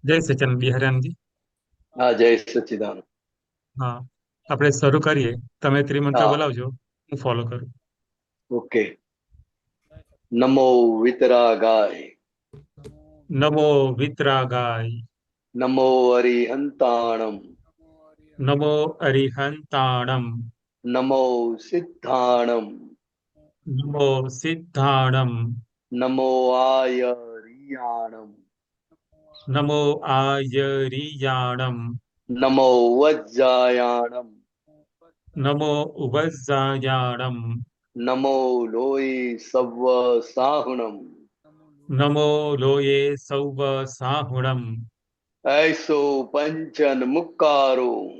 જય સચન બિહારાનજી. હા, જય સચ્ચિદાનંદ. હા, આપણે શરૂ કરીએ. તમે ત્રિમંત્ર હા, બોલાવજો, હું ફોલો કરું. ઓકે. નમો વિતરાગાય. નમો વિતરાગાય. નમો અરિહંતાણમ. નમો અરિહંતાણમ. નમો સિદ્ધાણમ. નમો સિદ્ધાણમ. નમો આયરિયાણમ. નમો આયરિયાણમ. નમો વજ્જાયાણમ. નમો ઉપજાયાણમ. નમો લોય સવ્વ સાહુણમ. નમો લોયે સૌવ સાહુણમ. એસો પંચન મુક્કારો.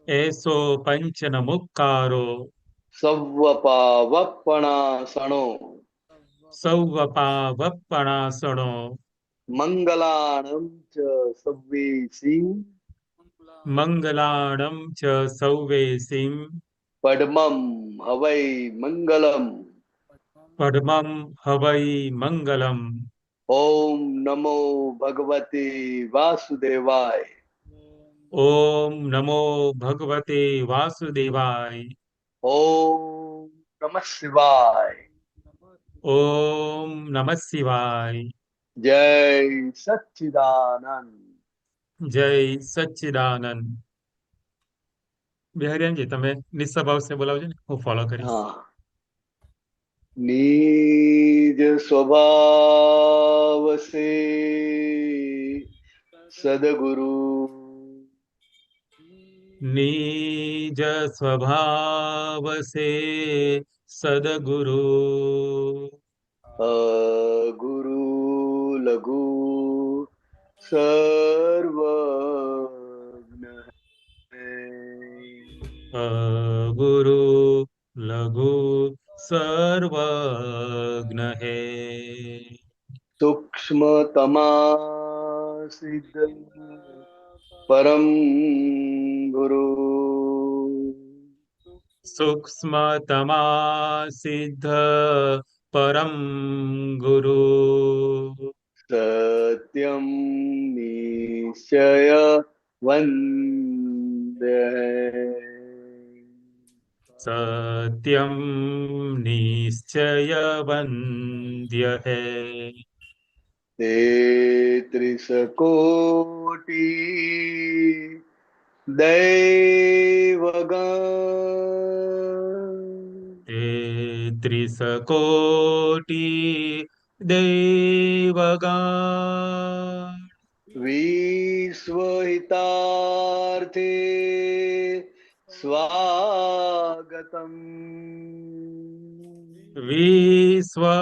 એસો પંચન મુક્કારો. સવ્વ પાવપણાસણો. સૌવ પાવપણાસણો. મંગલાણમ ચ સવ્વીસિં. મંગલાણં ચ સૌવેસીં. પડમમ હવૈ મંગલમ. પડમં હવૈ મંગલમ. ઓમ નમો ભગવતે વાસુદેવાય. ઓમ નમો ભગવતે વાસુદેવાય. ઓમ નમઃ શિવાય. ઓમ નમઃ શિવાય. જય સચ્ચિદાનંદ. જય સચ્ચિદાનંદ. બિહારીયાનજી, તમે નિસ્વભાવ સે બોલાવજો ને, હું ફોલો કરીશ. હા, નિજ સ્વભાવ સે સદગુરુ. નિજ સ્વભાવ સે સદગુરુ. ગુરુ લઘુ સર્વજ્ઞ હૈ. ગુરુ લઘુ સર્વજ્ઞ હૈ. સૂક્ષ્મતમા સિદ્ધ પરમ ગુરુ. સૂક્ષ્મતમા સિદ્ધ પરમ ગુરુ. સત્યમ નિશ્ચય વંદ્ય હૈ. સત્યમ નિશ્ચય વંદ્ય હૈ. તેત્રીસ કોટી દૈવગણ. તેત્રીસ કોટી દૈવગણ. વિશ્વહિતાર્થે સ્વાગતમ. વિશ્વહિતાર્થે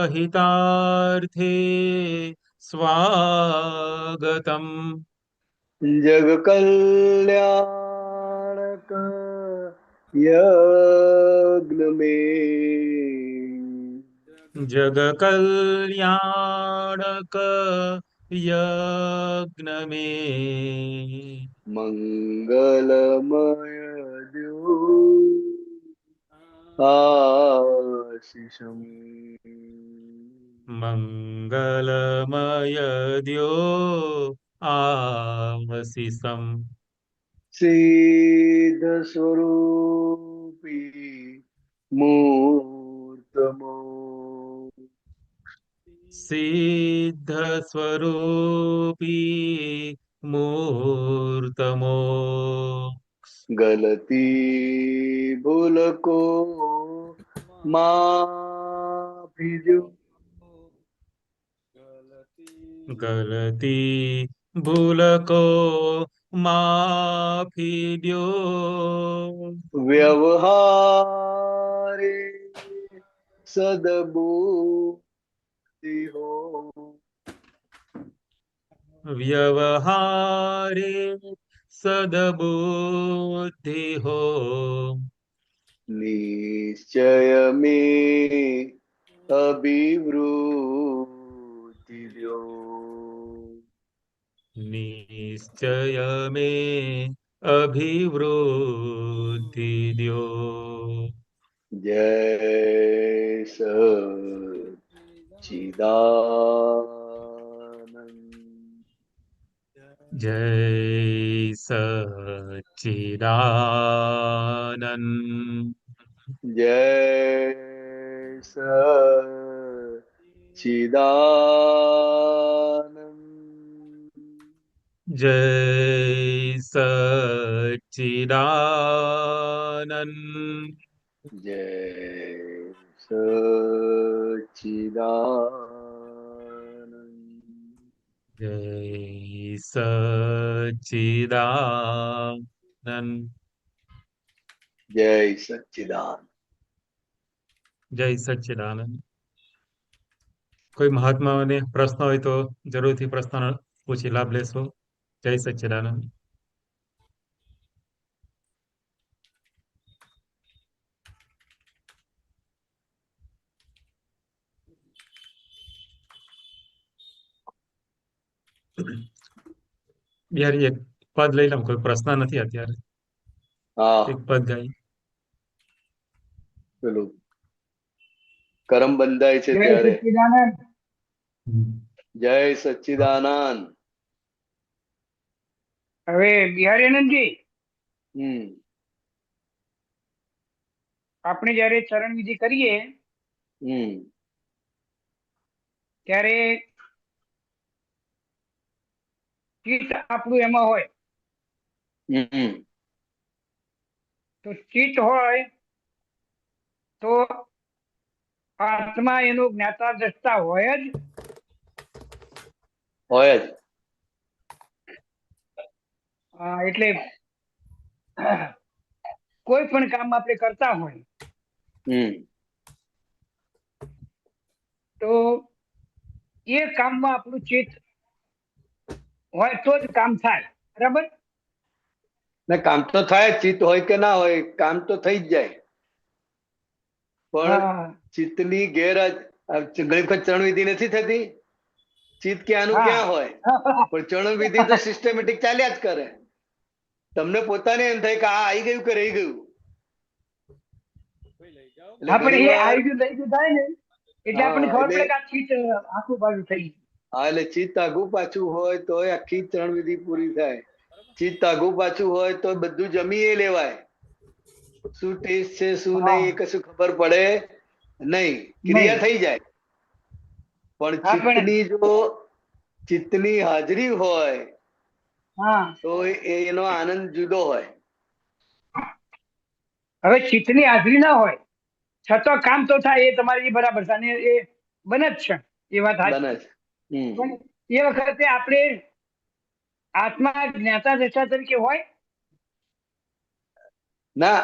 સ્વાગતમ. જગ કલ્યાણક યજ્ઞ મેં. જગ કલ્યાણક યજ્ઞ મેં. મંગલમય દ્યો આશીષમ. મંગલમય દ્યો આશીષમ. સિદ્ધ સ્વરૂપી મૂર્તમો. સિદ્ધ સ્વરૂપી મૂર્તમોક્ષ. ગલતી ભૂલ કો માફી જો. ગલતી ભૂલ કો માફી દ્યો. વ્યવહારે સદબુદ્ધિ હો. વ્યવહારે સદબુદ્ધિ હો. નિશ્ચય મેં અભિવૃદ્ધિ દો. નિશ્ચય મેં અભિવૃદ્ધિ દ્યો. જય સચ્ચિદાનંદ. જય સચ્ચિદાનંદ. જય સચ્ચિદાનંદ. જય સચ્ચિદાનંદ. જય સચ્ચિદાનંદ. જય સચ્ચિદાનંદ. જય સચ્ચિદાનંદ. જય સચ્ચિદાનંદ. કોઈ મહાત્માઓને પ્રશ્ન હોય તો જરૂરથી પ્રશ્ન પૂછી લાભ લેશો. જય સચ્ચિદાનંદ. બિહારી એક પદ લઈ લઉં, કોઈ પ્રશ્ન નથી અત્યારે. હા, એક પદ ગાઈ. પેલું કરમ બંધાય છે જય ત્યારે. સચ્ચિદાનંદ. જય સચ્ચિદાનંદ. હવે બિહારી આનંદજી, આપણે જયારે ચરણ વિધિ કરીએ ત્યારે ચિત્ત આપણું એમાં હોય, તો ચિત્ત હોય તો આત્મા એનો જ્ઞાતા દ્રષ્ટા હોય જ. હોય જ. એટલે કોઈ પણ કામ આપણે કરતા હોય તો એ કામમાં આપણું ચિત્ત હોય તો જ કામ થાય. બરાબર? ને કામ તો થાય, ચિત્ત હોય કે ના હોય, કામ તો થઈ જ જાય. પણ હા ચિત્તની ગેરહાજ ઘણી વખત ચરણ વિધિ નથી થતી. ચિત્ત ક્યાંનું હા. ક્યાં હોય, પણ ચરણ વિધિ તો સિસ્ટમેટિક ચાલ્યા જ કરે. તમને પોતાને એમ થાય કે આ આવી ગયું કે રહી ગયું. એટલે આપણે એ ઘણીવાર આવી ગયું લઈ ગયું થાય ને એટલે આપણને ખબર પડે કે આ ચિત્ત આખું બાજુ થઈ ગયું. એટલે ચિત્ત આગું પાછું હોય તો આખી ચરણ વિધિ પૂરી થાય. ચિત્ત આગું પાછું હોય તો બધું જમી એ લેવાય. શું ટેસ્ટ છે શું નહીં એ કશું ખબર પડે નહીં, ક્રિયા થઈ જાય. પણ ચિત્તની જો ચિત્તની હાજરી હોય તો એનો આનંદ જુદો હોય. હવે ચિત્તની હાજરી ના હોય છતાં કામ તો થાય, એ તમારી બરાબર છે અને એ બને જ છે. એ વાત બને સાચી. છે. પણ એ વખતે આપણે આત્મા જ્ઞાતા દ્રષ્ટા તરીકે હોય ના,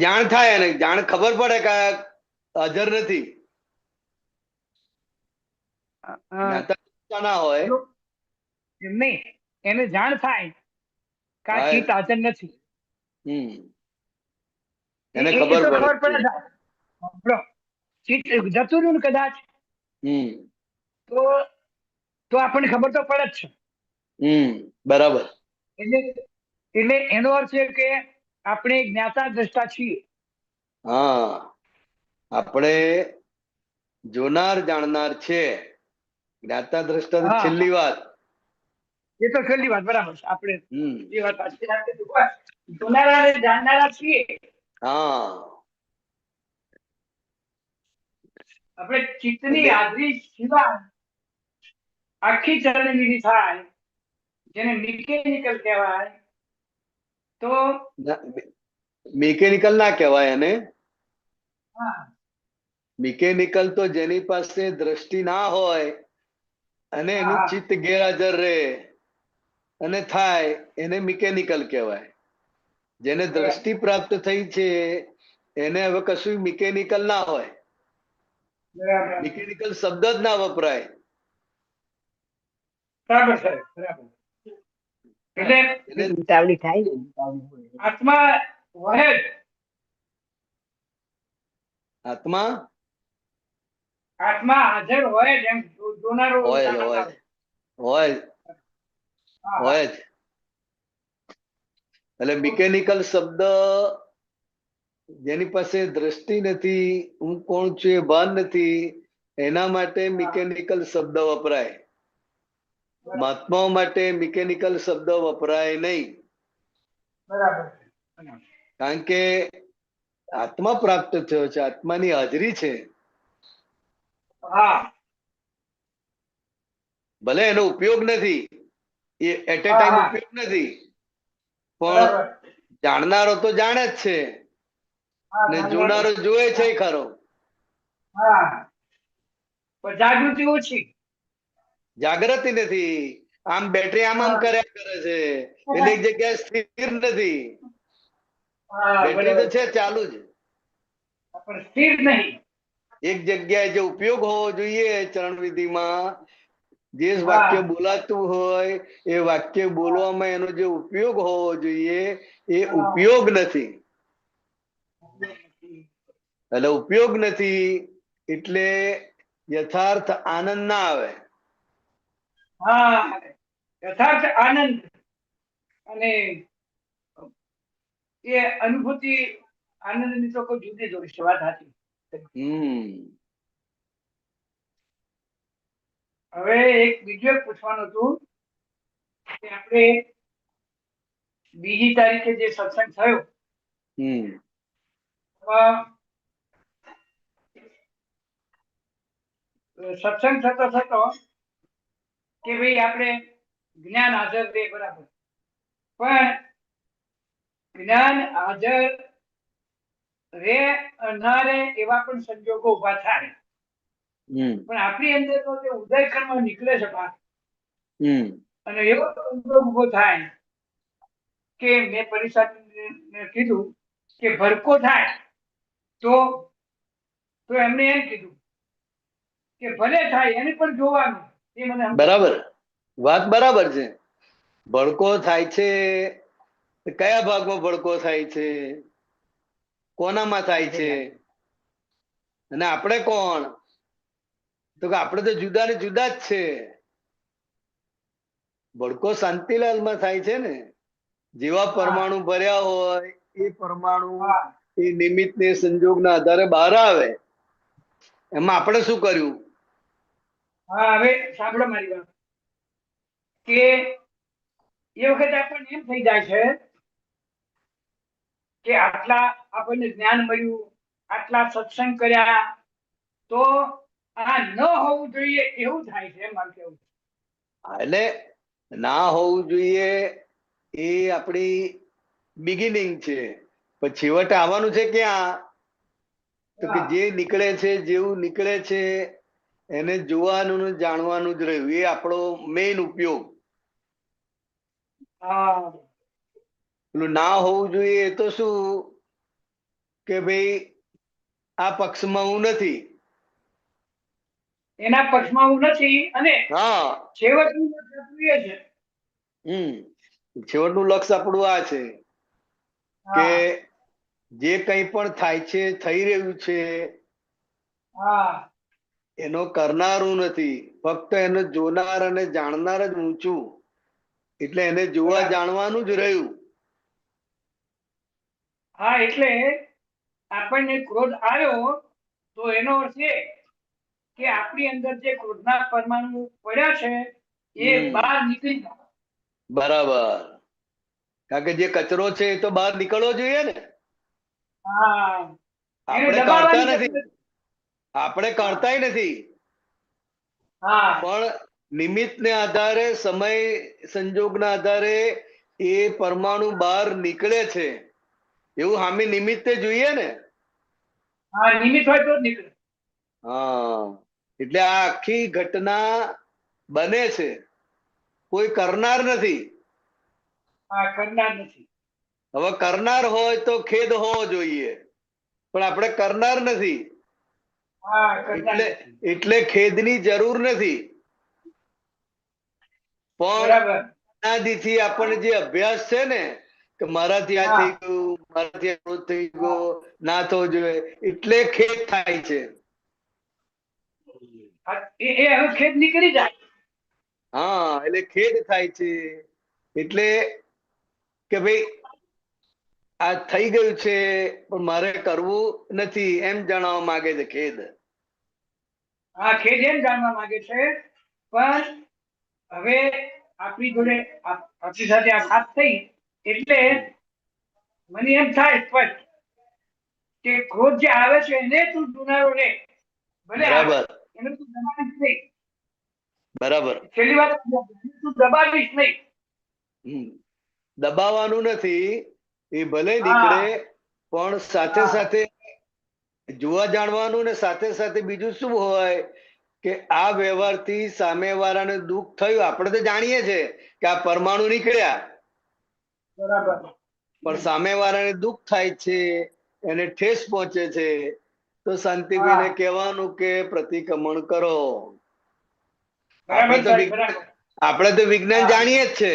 જાણ થાય અને જાણ ખબર પડે કે આ હાજર નથી. જ્ઞાતા ના હોય એમ નહીં, એને જાણ થાય કે આ ચિત્ત હાજર નથી. એને એ ખબર તો ખબર પડે. પડે. ચિત્ત જતું રહ્યું ને કદાચ તો આપણને ખબર તો પડે જ છે. બરાબર. એટલે એનો અર્થ છે કે આપણે જ્ઞાતા દ્રષ્ટા છીએ. હા, આપણે જોનાર જાણનાર છે. જ્ઞાતા દ્રષ્ટા તો છેલ્લી વાત. એ તો છેલ્લી વાત. બરાબર છે. આપણે એ વાત જોનારા અને જાણનારા છીએ. હા, આપણે ચિત્તની હાજરી સિવાય આખી ચરણ વિધિ થાય, જેને મિકેનિકલ કહેવાય, તો મિકેનિકલ ના કહેવાય એને. મિકેનિકલ તો જેની પાસે દ્રષ્ટિ ના હોય અને એનું ચિત્ત ગેરહાજર રહે અને થાય એને મિકેનિકલ કહેવાય. જેને દ્રષ્ટિ પ્રાપ્ત થઈ છે એને હવે કશું મિકેનિકલ ના હોય. મિકેનિકલ શબ્દ જ ના વપરાય. બરાબર છે. બરાબર. એટલે ઉતાવળી થાય ને, આત્મા હોય જ. આત્મા હાજર હોય જ. એમ જોનારો હોય જાણનારો. હોય જ. એટલે મિકેનિકલ શબ્દ જેની પાસે દ્રષ્ટિ નથી, હું કોણ છું એ ભાન નથી, એના માટે મિકેનિકલ શબ્દ વપરાય. મહાત્માઓ માટે મિકેનિકલ શબ્દ વપરાય નહીં, બરાબર. કારણ કે આત્મા પ્રાપ્ત થયો છે, આત્માની હાજરી છે. હા ભલે એનો ઉપયોગ નથી, એ એટ એ હા, ટાઈમ હા. ઉપયોગ નથી, પણ બરાબર. જાણનારો તો જાણે જ છે હા, ને જાણનારો. જોનારો જોવે છે ખરો. હા પણ જાગૃતિ ઓછી. જાગૃતિ નથી, આમ બેટરી આમ હા. કર્યા કરે છે, એટલે એક જગ્યાએ સ્થિર નથી. હા બેટરી તો બરાબર. છે ચાલુ જ, પણ સ્થિર નહીં. એક જગ્યાએ જે ઉપયોગ હોવો જોઈએ ચરણ વિધિમાં, જે હા. વાક્ય બોલાતું હોય એ વાક્ય બોલવામાં એનો જે ઉપયોગ હોવો જોઈએ એ હા. ઉપયોગ નથી. એટલે ઉપયોગ નથી એટલે યથાર્થ આનંદ ના આવે. હા યથાર્થ આનંદ અને એ અનુભૂતિ આનંદની તો કોઈ જુદી જ હોય છે. વાત સાચી. હવે એક બીજું એક પૂછવાનું હતું કે આપણે બીજી તારીખે જે સત્સંગ થયો સત્સંગ થતો થતો કે ભાઈ આપણે જ્ઞાન હાજર રહે બરાબર, પણ જ્ઞાન હાજર રે ના રે એવા પણ સંજોગો ઉભા થાય, પણ આપણી અંદર તો જે ઉદય કર્મ નીકળે છે બહાર, અને એવો સંજોગ ઉભો થાય કે મેં પરિષદને કીધું કે ભડકો થાય તો એમને એમ કીધું કે ભલે થાય એને પણ જોવાનું. એ મને બરાબર, વાત બરાબર છે. ભડકો થાય છે, કયા ભાગમાં ભડકો થાય છે, કોનામાં થાય છે, અને આપણે કોણ? તો કે આપણે તો જુદા ને જુદા જ છે. ભડકો શાંતિલાલમાં થાય છે ને, જેવા પરમાણુ ભર્યા હોય એ પરમાણુ એ નિમિત્ત ને સંજોગના આધારે બહાર આવે. એમાં આપણે શું કર્યું? હા હવે સાંભળો મારી વાત કે એ વખતે આપણને એમ થઈ જાય છે કે આટલા આપણને જ્ઞાન મળ્યું, આટલા સત્સંગ કર્યા, તો આ ન હોવું જોઈએ એવું થાય છે. એમ મારું કેવું. એટલે ના હોવું જોઈએ એ આપણી બિગિનિંગ છે, પણ છેવટે આવવાનું છે ક્યાં? તો કે જે નીકળે છે, જેવું નીકળે છે એને જોવાનું ને જાણવાનું જ રહ્યું, એ આપણો મેઇન ઉપયોગ. પેલું ના હોવું જોઈએ એ તો શું કે ભાઈ આ પક્ષમાં હું નથી, એના પક્ષમાં હું નથી, અને હા છેવટનું લક્ષ્ય એ છે. છેવટનું લક્ષ્ય આપણું આ છે કે જે કંઈ પણ થાય છે, થઈ રહ્યું છે, એનો કરનાર હું નથી, ફક્ત એને જોનાર અને જાણનાર જ હું છું. એટલે એને જોવા જાણવાનું જ રહ્યું. હા એટલે આપણને ક્રોધ આવ્યો તો એનો અર્થ એ કે આપણી અંદર જે ક્રોધના પરમાણુ પડ્યા છે એ બહાર નીકળી જાય. બરાબર, કારણ કે જે કચરો છે એ તો બહાર નીકળવો જોઈએ ને. આપણે કાઢતા નથી, આપણે કાઢતાય નથી, પણ નિમિત્તને આધારે, સમય સંજોગના આધારે એ પરમાણુ બહાર નીકળે છે એવું સામે નિમિત્તે જોઈએ ને. નિમિત્ત હોય તો જ નીકળે. હા, એટલે આ આખી ઘટના બને છે, કોઈ કરનાર નથી. કરનાર નથી. હવે કરનાર હોય તો ખેદ હોવો જોઈએ, પણ આપણે કરનાર નથી, એટલે ખેદની જરૂર નથી. પણ અનાદિથી આપણને જે અભ્યાસ છે ને કે મારાથી આ થઈ ગયું, મારાથી આ થઈ ગયો, ના થવો જોઈએ, એટલે ખેદ થાય છે. એ હવે ખેદ નીકળી જાય. હા, એટલે ખેદ થાય છે, એટલે કે ભાઈ આ થઈ ગયું છે પણ મારે કરવું નથી, એમ જણાવવા માંગે છે ખેદ. ખેદ એમ જાણવા માંગે છે, પણ હવે આપણી જોડે આપણી સાથે આ વાત થઈ એટલે મને એમ થાય સ્પષ્ટ કે ક્રોધ જે આવે છે એને તું દુનારો રે, ભલે આવે બરાબર એને તું દબાવીશ નહીં. બરાબર. છેલ્લી વાત તું દબાવીશ નહીં. હમ. દબાવવાનું નથી, એ ભલે હા. નીકળે, પણ સાથે હા. સાથે જોવા જાણવાનું ને સાથે સાથે બીજું શું હોય કે આ વ્યવહારથી સામેવાળાને દુઃખ થયું. આપણે તો જાણીએ છે કે આ પરમાણુ નીકળ્યા, બરાબર. પણ સામેવાળાને દુઃખ થાય છે, એને ઠેસ પહોંચે છે, તો શાંતિભાઈને હા. કહેવાનું કે પ્રતિક્રમણ કરો. બરાબર સાહેબ, બરાબર. આપણે તો વિજ્ઞાન હા. જાણીએ જ છે,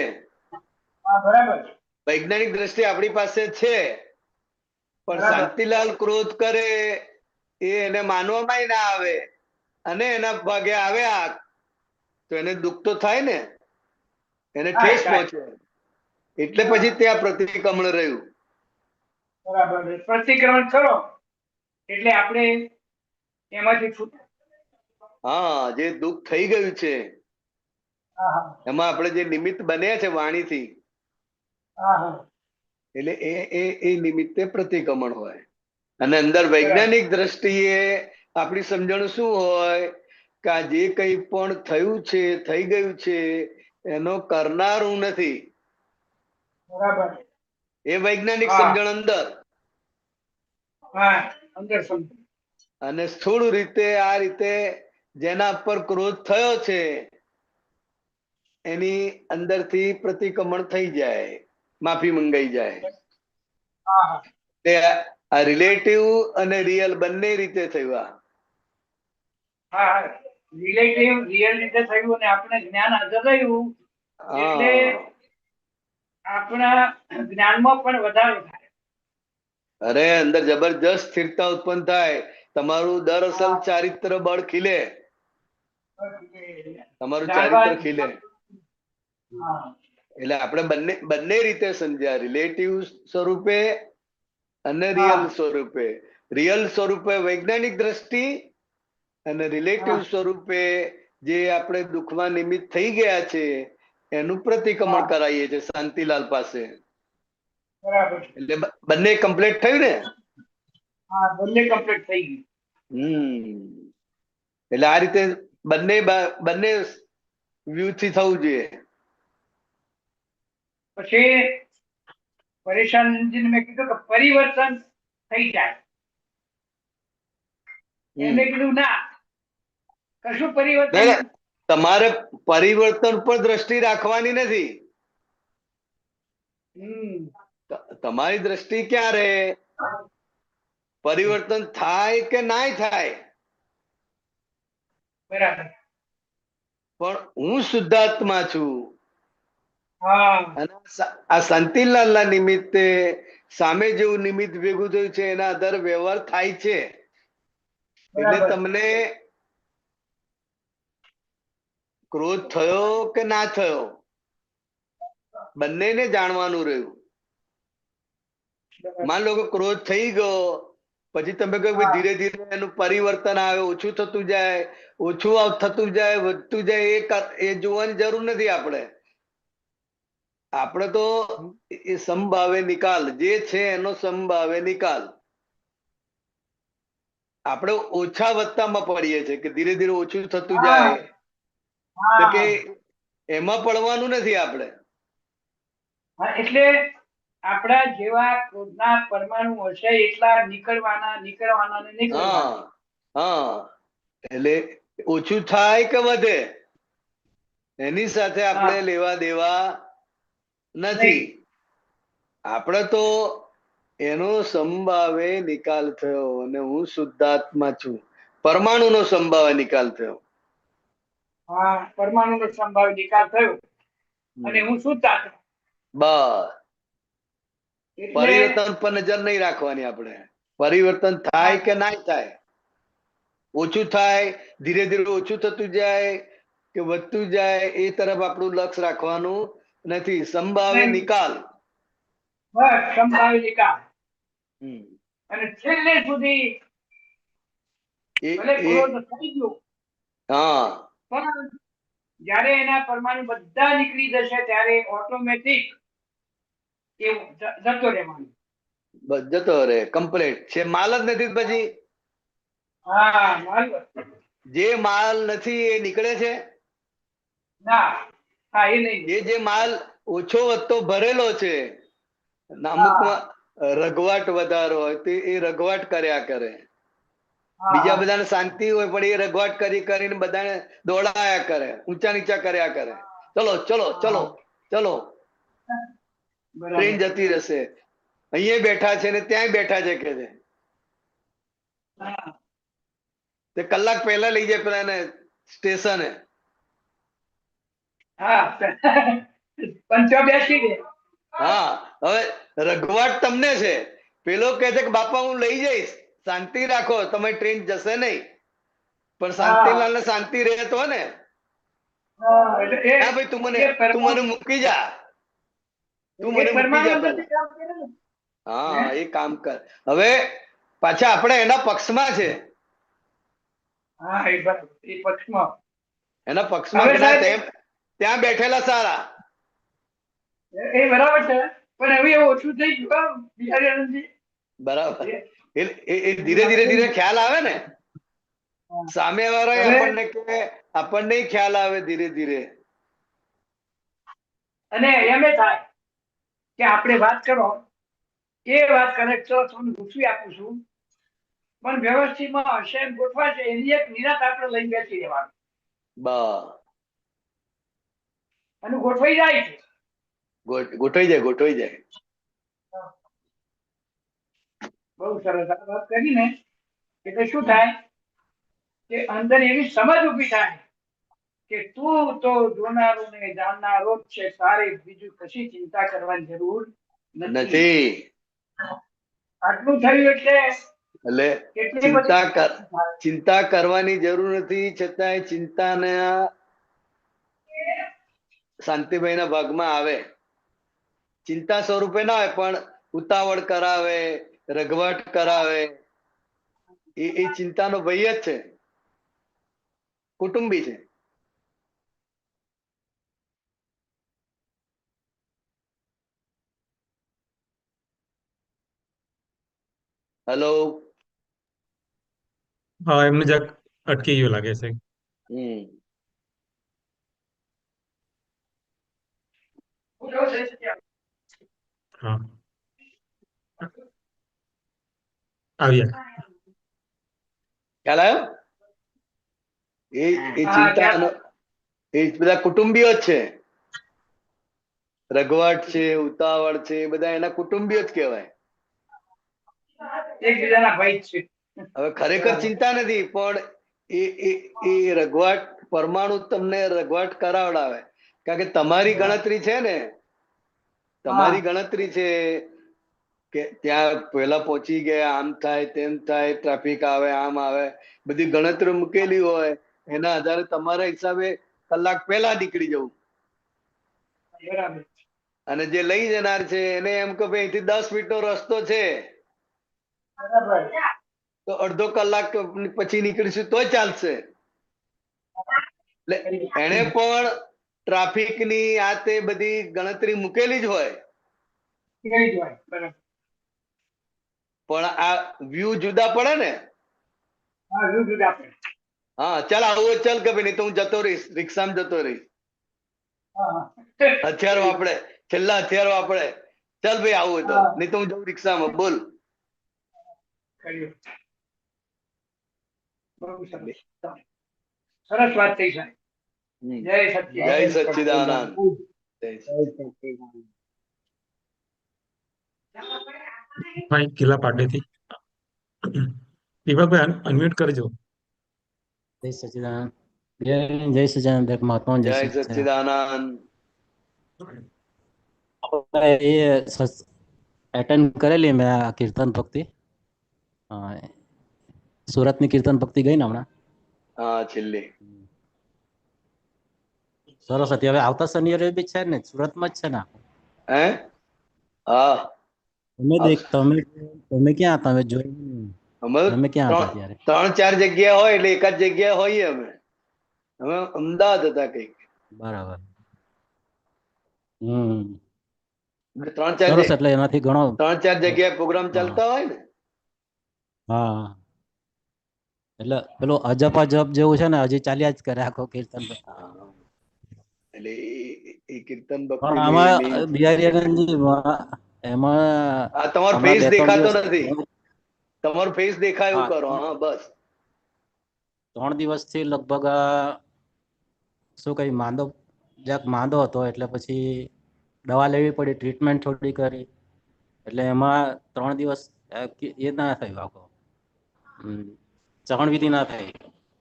હા, બરાબર. વૈજ્ઞાનિક દ્રષ્ટિ આપણી પાસે છે, પણ બરાબર. શાંતિલાલ ક્રોધ કરે એ એને માનવામાં ના આવે અને એના ભાગે આવ્યા તો એને દુઃખ તો થાય ને, એને થાય, ઠેસ થાય. પહોંચે. એટલે હા. પછી ત્યાં પ્રતિક્રમણ રહ્યું. બરાબર. પ્રતિક્રમણ કરો એટલે આપણે એમાંથી છૂટ. હા, જે દુઃખ થઈ ગયું છે હા, હા. એમાં આપણે જે નિમિત્ત બન્યા છે વાણીથી, હા, હા. એટલે એ નિમિત્તે પ્રતિક્રમણ હોય. અને અંદર બરાબર. વૈજ્ઞાનિક દ્રષ્ટિએ આપણી સમજણ શું હોય કે આ જે કંઈ પણ થયું છે, થઈ ગયું છે, એનો કરનાર હું નથી. બરાબર. એ વૈજ્ઞાનિક હા. સમજણ અંદર. હા, અંદર સમજ. અને સ્થૂળ રીતે આ રીતે જેના પર ક્રોધ થયો છે એની અંદરથી પ્રતિક્રમણ થઈ જાય, માફી મંગાઈ જાય. હા, હા. તે આ રિલેટિવ અને રિયલ બંને રીતે થયું. હા, હા. રિલેટિવ રિયલ રીતે થયું અને આપણે જ્ઞાન હાજર રહ્યું એટલે હા, આપણા જ્ઞાનમાં પણ વધારો થાય. અરે અંદર જબરજસ્ત સ્થિરતા ઉત્પન્ન થાય. તમારું દરઅસલ હા. ચારિત્ર બળ ખીલે, તમારું જાણવા. ચારિત્ર ખીલે. હા. એટલે આપણે બંને બંને રીતે સમજ્યા, રિલેટિવ સ્વરૂપે અને હા. રિયલ સ્વરૂપે. રિયલ સ્વરૂપે વૈજ્ઞાનિક દ્રષ્ટિ અને રિલેટિવ હા. સ્વરૂપે જે આપણે દુઃખમાં નિમિત્ત થઈ ગયા છે એનું પ્રતિક્રમણ હા. કરાવીએ છીએ શાંતિલાલ પાસે. બરાબર. એટલે બંને કમ્પ્લીટ થયું ને. હા, બંને કમ્પ્લીટ થઈ ગયું. એટલે આ રીતે બંને બંને વ્યૂ થી થવું જોઈએ. પછી પરેશાનજીને મેં કીધું કે પરિવર્તન થઈ જાય. એમને કીધું ના, કશું પરિવર્તન. ના, તમારે પરિવર્તન પર દ્રષ્ટિ રાખવાની નથી. હમ. તમારી દ્રષ્ટિ ક્યાં રહે? પરિવર્તન થાય કે ના થાય, બરાબર. પણ હું શુદ્ધાત્મા છું. હા. અને આ શાંતિલાલ ના નિમિત્તે સામે જેવું નિમિત્ત ભેગું થયું છે એના આધારે વ્યવહાર થાય છે. એટલે બરાબર. તમને ક્રોધ થયો કે ના થયો બંનેને જાણવાનું રહ્યું. બરાબર. માન લો કે ક્રોધ થઈ ગયો, પછી તમે કહો હા. ધીરે ધીરે એનું પરિવર્તન આવે, ઓછું થતું જાય, ઓછું થતું જાય, વધતું જાય, એ જોવાની જરૂર નથી. આપણે તો એ સમભાવે નિકાલ જે છે એનો સમભાવે નિકાલ. આપણે ઓછા વધતામાં પડીએ છીએ કે ધીરે ધીરે ઓછું થતું હા. જાય, તો કે હા. એમાં પડવાનું નથી આપણે. હા, એટલે આપણા જેવા ક્રોધના પરમાણુ હશે એટલા નીકળવાના નીકળવાના ને નીકળવાના. હા, હા. એટલે ઓછું થાય કે વધે એની સાથે હા. આપણે લેવા દેવા નથી. નહીં. આપણે તો એનો સંભાવે નિકાલ થયો અને હું શુદ્ધાત્મા છું, પરમાણુ નો સંભાવે નિકાલ થયો. હા, પરમાણુનો સંભાવ્ય નિકાલ થયો અને હું શુદ્ધ આત્મા. બસ એટલે પરિવર્તન પર નજર નહીં રાખવાની. આપણે પરિવર્તન થાય કે ના થાય, ઓછું થાય, ધીરે ધીરે ઓછું થતું જાય કે વધતું જાય, એ તરફ આપણું લક્ષ્ય રાખવાનું નથી. સંભાવે નહીં. નિકાલ. બસ સંભાવ્ય નિકાલ. હમ. અને છેલ્લે સુધી એ ભલે એ ક્રોધ થઈ ગયો હા, પણ જ્યારે એના પરમાણુ બધા નીકળી જશે ત્યારે ઓટોમેટિક એ જતો રહેવાનો. બસ જતો રહે, કમ્પ્લીટ છે. માલ જ નથી તો પછી હા માલ જે માલ નથી એ નીકળે છે. ના, હા એ નહીં. જે માલ ઓછો વધતો ભરેલો છે, હા. અમુકમાં રઘવાટ વધારો હોય તો એ રઘવાટ કર્યા કરે. હા, બીજા હા. બધાને શાંતિ હોય પણ એ રઘવાટ કરીને બધાને દોડાયા કરે, ઊંચા નીચા કર્યા કરે. ચલો ચલો ચલો ચલો, ટ્રેન બરાબર. જતી રહેશે. અહીંયા બેઠા છે ને ત્યાંય બેઠા છે કે છે. હા. તે કલાક પહેલા લઈ જાય પેલા સ્ટેશને. હા પંચો બેસી દે. હા, હવે રઘવાટ તમને છે. પેલો કહે છે કે બાપા હું લઈ જઈશ, શાંતિ રાખો, તમે ટ્રેન જશે નહીં. પણ હા. શાંતિલાલ ને શાંતિ રહેતો ને, હા, એટલે હા ભાઈ તું મને પરમાણુ મૂકી જા, તું એ મને મૂકી જા પરમાણુ નથી પેલા. કામ કરે ને. હા એ કામ કર. હવે પાછા આપણે એના પક્ષમાં છે, હા એ બરાબર, એ પક્ષમાં. એના પક્ષમાં હવે કદાચ સાહેબ ત્યાં બેઠેલા સારા. એ બરાબર છે, પણ હવે એવું ઓછું થઈ ગયું બિહારી આનંદજી. બરાબર. એ ધીરે ધીરે ધીરે ખ્યાલ આવે ને, સામે વાળા હવે આપણને ખ્યાલ આવે ધીરે ધીરે. અને એમ થાય કે આપણે વાત કરો, એ વાત કરે ચલો તમને પૂછવી આપું છું, પણ વ્યવસ્થિતમાં હશે એમ ગોઠવાશે એની એક નિરાત આપણે લઈને બેસી રહેવાનું. બસ અને ગોઠવાઈ જાય છે. ગોઠવાઈ જાય, ગોઠવાઈ જાય. બહુ સરસ આ વાત કરી ને, એટલે શું થાય કે અંદર એવી સમજ ઊભી થાય કે તું તો જોનારો ને જાણનારો જ છે, તારે બીજું કશી ચિંતા કરવાની જરૂર નથી. નથી. આટલું થયું એટલે એટલે કેટલી બધી ચિંતા કરવાની જરૂર નથી, છતાંય ચિંતાને શાંતિભાઈ ના ભાગમાં આવે. ચિંતા સ્વરૂપે ના હોય પણ ઉતાવળ કરાવે, રઘવાટ કરાવે, એ ચિંતાનો ભય જ છે, કુટુંબી છે. હેલો. હા એમને જરાક અટકી ગયું લાગે છે. હા આવ્યા. ખ્યાલ આવ્યો? એ હા ચિંતાનો એ બધા કુટુંબીઓ જ છે. રઘવાટ છે, ઉતાવળ છે, એ બધા એના કુટુંબીઓ જ કહેવાય. એકબીજાના ભાઈ જ છે. હવે ખરેખર ચિંતા નથી, પણ એ રઘવાટ પરમાણુ તમને રઘવાટ કરાવડાવે. કારણ કે તમારી ગણતરી છે ને, તમારી ગણતરી છે કે ત્યાં પહેલા પહોંચી ગયા, આમ થાય તેમ થાય, ટ્રાફિક આવે, આમ આવે, બધી ગણતરી મૂકેલી હોય. એના આધારે તમારા હિસાબે કલાક પહેલા નીકળી જવું. બરાબર. અને જે લઈ જનાર છે એને એમ કે ભાઈ અહીંથી 10 મિનિટનો રસ્તો છે, બરાબર. તો અડધો કલાક પછી નીકળીશું તોય ચાલશે. એટલે એને પણ ટ્રાફિકની આ તે બધી ગણતરી મૂકેલી જ હોય. બરાબર. પણ આ વ્યૂ જુદા પડે ને. હા વ્યૂ જુદા પડે. હા ચાલ આવું હોય ચાલ કે ભાઈ, નહીં તો હું જતો રહીશ, રિક્ષામાં જતો રહીશ. હથિયારો આપણે છેલ્લા હથિયારો આપણે, ચાલ ભાઈ આવું હોય તો, નહીં તો હું જઉં રિક્ષામાં. બોલ. બહુ સરસ. સરસ વાત થઈ સાહેબ. જય સચ્ચિદાનંદ. જય સચ્ચિદાનંદ. ભાઈ કિલ્લા પાટેથી દીપકભાઈ અનમ્યુટ કરજો. જય સચ્ચિદાનંદ. જય સચ્ચિદાનંદ. મહાત્મા જય સચ્ચિદાનંદ. એ એટેન્ડ કરેલી મેં આ કીર્તન ભક્તિ, સુરતની કીર્તન ભક્તિ ગઈ ને હમણાં. હા છેલ્લી સરસ હતી. હવે આવતા શનિવારે બી છે ને, સુરતમાં જ છે ને? હે? હા. તમે ક્યાં હતા? તમે જોયું? તમે ક્યાં હતા ત્યારે? 3-4 જગ્યા હોય એટલે એકાદ જગ્યા હોઈએ અમે. અમે અમદાવાદ હતા કઈક. બરાબર. હમ. 3-4 સરસ, એટલે એનાથી ઘણો. 3-4 જગ્યાએ પ્રોગ્રામ હા ચાલતા હોય ને. હા, એટલે પેલું અજપ અજપ જેવું છે ને, હજી ચાલ્યા જ કરે આખો કીર્તન. હા. એટલે એ કીર્તન પણ ભક્તિ આમાં મેઇન છે. બિહારી એમાં આ તમારો હમણાં ફેસ 2-3 દેખાતો દિવસ, નથી. તમારો ફેસ દેખાય એવું હા, કરો. હા, બસ. 3 દિવસથી લગભગ શું કઈ માંદો હતો, એટલે પછી દવા લેવી પડી, ટ્રીટમેન્ટ થોડી કરી, એટલે એમાં 3 દિવસ એ ના થયું આખો. ચરણ વિધિ ના થઈ.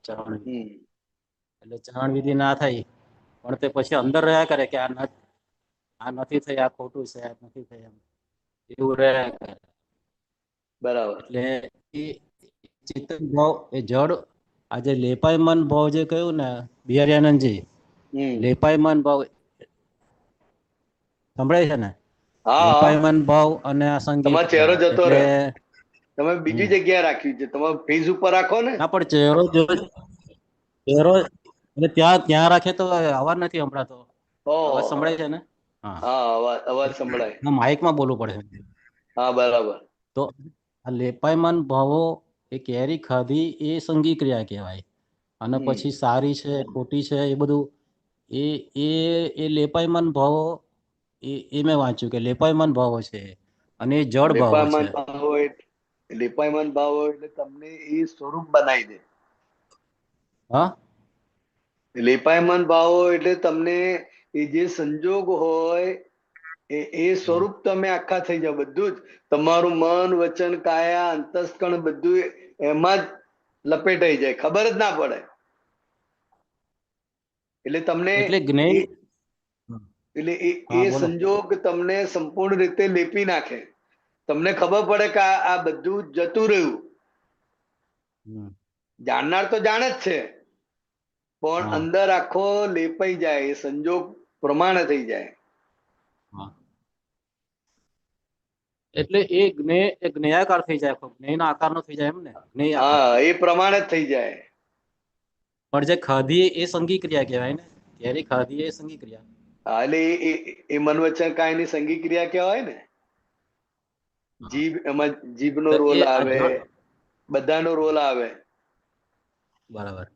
ચરણ વિધિ. હમ. એટલે ચરણ વિધિ ના થઈ, પણ તે પછી અંદર રહ્યા કરે કે આ નથી થઈ, આ ખોટું છે, આ નથી થઈ, એમ એવું રહ્યા કરે. બરાબર. એટલે એ ચેતન ભાવ, એ જડ, આજે લેપાયમાન ભાવ જે કહ્યું ને બિહારી આનંદજી, હમ. લેપાયમાન ભાવ સંભળાય છે ને? હા, હા. લેપાયમાન ભાવ અને અસંગી તમારો ચહેરો ક્રિયા, જતો એટલે રહ્યો. તમે હમ. બીજી જગ્યાએ રાખ્યું છે. તમારો ફેસ ઉપર રાખો ને. ના, પણ ચહેરો એટલે ત્યાં રાખે તો અવાજ નથી સંભળાતો. અવાજ ઓહો. સંભળાય છે ને? હા, હા, અવાજ સંભળાય. માઇકમાં બોલવું પડે. હા, બરાબર. તો આ લેપાયમાન ભાવો, એ કેરી ખાધી એ સંગી ક્રિયા કહેવાય. અને હમ. પછી સારી છે, ખોટી છે, એ બધું એ એ એ લેપાયમાન ભાવો, એ મેં વાંચ્યું કે લેપાયમાન ભાવો છે, અને એ જળ ભાવો છે. લેપાયમાન ભાવ હોય, લેપાયમાન ભાવ હોય એટલે તમને એ સ્વરૂપ બનાવી દે. હા, લેપાયમાન ભાવ હોય એટલે તમને એ જે સંજોગ હોય એ હા, સ્વરૂપ તમે આખા થઈ જાવ. બધું જ તમારું મન, વચન, કાયા, અંતસ્કરણ બધું એમાં જ લપેટાઈ જાય, ખબર જ ના પડે. એટલે તમને એટલે જ્ઞેય. એ એટલે એ હા, બોલો. સંજોગ તમને સંપૂર્ણ રીતે લેપી નાખે. તમને ખબર પડે કે આ બધું જતું રહ્યું. હમ. જાણનાર તો જાણે જ છે, પણ હા, અંદર આખો લેપાઈ જાય, એ સંજોગ પ્રમાણે થઈ જાય. હા. એટલે એ જ્ઞેયાકાર થઈ જાય, જ્ઞેયના આકારનો થઈ જાય, એમ ને? જ્ઞેય આકાર. હા, એ પ્રમાણે જ થઈ જાય. પણ જે ખાધી એ સંગી ક્રિયા કહેવાય ને? કેરી ખાધી એ સંગી ક્રિયા. હા, એટલે એ મન વચન કાયની સંગી ક્રિયા કહેવાય ને. હા. જીભ, એમાં જીભનો તો એ રોલ આ આવે, જળ. બધાનો રોલ આવે. બરાબર.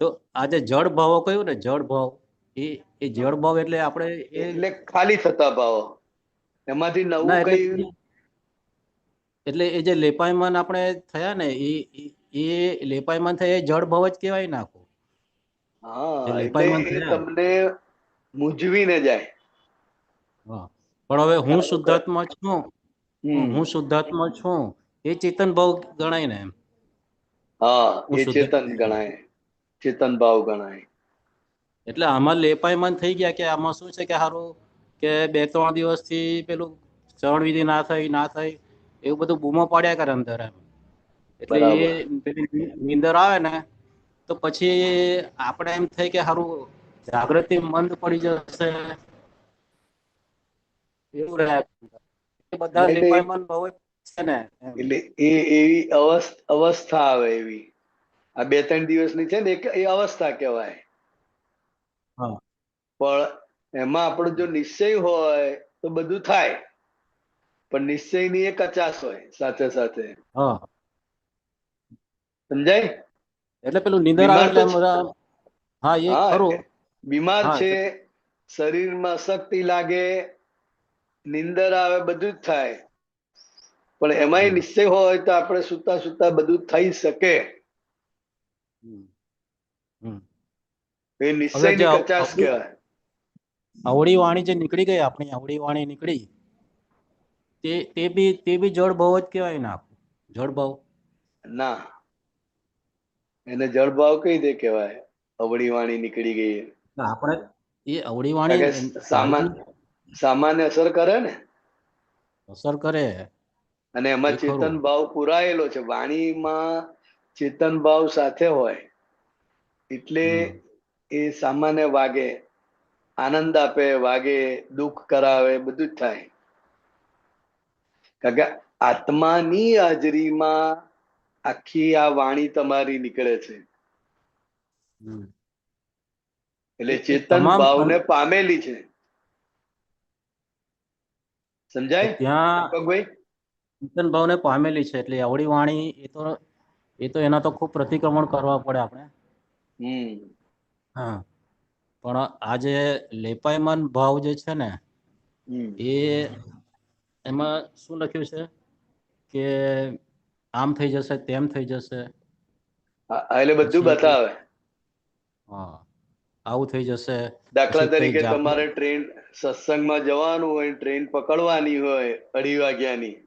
તો આ જે જળ ભાવો કયું ને, જળ ભાવ, એ એ જળ ભાવ એટલે આપણે એ એટલે ખાલી થતા ભાવો, એમાંથી ના, નવું એટલે કઈ. એટલે એ જે લેપાયમાન આપણે થયા ને, એ લેપાયમાન થયા, એ જળ ભાવ જ કહેવાય ને આખું. જે હા, એટલે લેપાયમાન એ થયા. તમને મૂંઝવીને જાય. હા, પણ હવે હું ધારો કે શુદ્ધાત્મા છું. હમ. હું શુદ્ધાત્મા છું, એ ચેતન ભાવ ગણાય ને? એમ હા, હું એ શુદ્ધ. ચેતન ગણાય, ચેતન ભાવ ગણાય. એટલે આમાં લેપાયમાન થઈ ગયા કે આમાં શું છે કે સારું કે 2-3 દિવસથી પેલું ચરણ વિધિ ના થઈ, એવું બધું બૂમો પાડ્યા કરે અંદર એમ. એટલે એ બરાબર. પેલી નીંદર આવે ને, તો પછી આપણે એમ થાય કે સારું જાગૃતિ મંદ પડી જશે, એવું રહ્યા. એ બધા એટલે લેપાયમાન ભાવ છે ને એમ. એટલે એવી અવસ્થા આવે એવી. આ 2-3 દિવસની છે ને, એ અવસ્થા કહેવાય. હા, પણ એમાં આપણો જો નિશ્ચય હોય તો બધું થાય, પણ નિશ્ચયની એ કચાશ હોય સાથે સાથે. હા. સમજાય? એટલે પેલું નીંદર આવે બીમાર એટલે તો એમ બધા. હા, એ હા, ખરું. બીમાર હા, છે, શરીરમાં અશક્તિ લાગે, નીંદર આવે, બધું જ થાય. પણ એમાંય હમ, નિશ્ચય હોય તો આપણે સુતા સુતા બધું થઈ શકે. હમ, હમ. એ હવે જે નિશ્ચયની કચાશ કહેવાય. અવળી વાણી જે નીકળી ગઈ, આપણી અવળી વાણી નીકળી, તે બી જળ ભાવ જ કહેવાય ને? આખું જળ ભાવ. ના, એને જળભાવ કઈ દે કહેવાય? અવળી વાણી નીકળી ગઈ. આપણે એ અવળી વાણી કારણ કે કાઢવી સામાન્ય અસર કરે ને, અસર કરે. અને એ એમાં ચેતન ખરું. ભાવ પુરાયેલો છે. વાણીમાં ચેતન ભાવ સાથે હોય એટલે હમ. એ સામાન્ય વાગે, આનંદ આપે, વાગે, દુઃખ કરાવે, બધું જ થાય. કારણ કે આત્માની હાજરીમાં આખી આ વાણી તમારી નીકળે છે. હમ. એટલે એ ચેતન તમામ ભાવને પામેલી છે. સમજાય ત્યાં દીપકભાઈ? ચેતન ભાવને પામેલી છે એટલે અવળી વાણી એ તો એના તો ખૂબ પ્રતિક્રમણ કરવા પડે આપણે. હા, પણ આ જે લેપાયમાન ભાવ જે છે ને એ એમાં શું લખ્યું છે કે આમ થઈ જશે, તેમ થઈ જશે, એટલે બધું પછી બતાવે. હા આવું થઈ જશે, દાખલા પછી કઈ તરીકે જાપ. તમારે ટ્રેન સત્સંગમાં જવાનું હોય, ટ્રેન પકડવાની હોય 2:30 વાગ્યાની,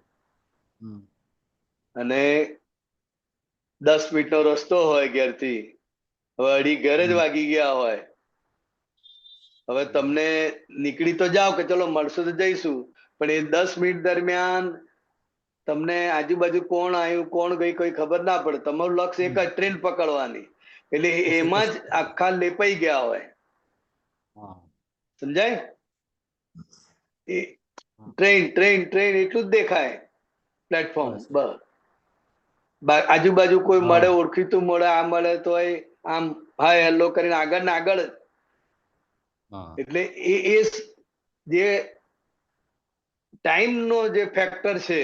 અને 10 મિનિટનો રસ્તો હોય ઘેરથી, હવે 2:30 ઘરે જ વાગી ગયા હોય, હવે તમને નીકળી તો જાઓ કે ચલો મળશું તો જઈશું, પણ એ 10 મિનિટ દરમિયાન તમને આજુબાજુ કોણ આવ્યું કોણ ગઈ કોઈ ખબર ના પડે. તમારું લક્ષ્ય એક જ, ટ્રેન પકડવાની. એટલે એમાં જ આખા લેપાઈ ગયા હોય. સમજાય? એ ટ્રેન ટ્રેન ટ્રેન એટલું જ દેખાય પ્લેટફોર્મ. બસ આજુબાજુ કોઈ મળે, ઓળખીતું મળે, આ મળે તો આમ હાય હેલો કરીને આગળ ને આગળ જ. એટલે એ જે ટાઈમ નો જે ફેક્ટર છે,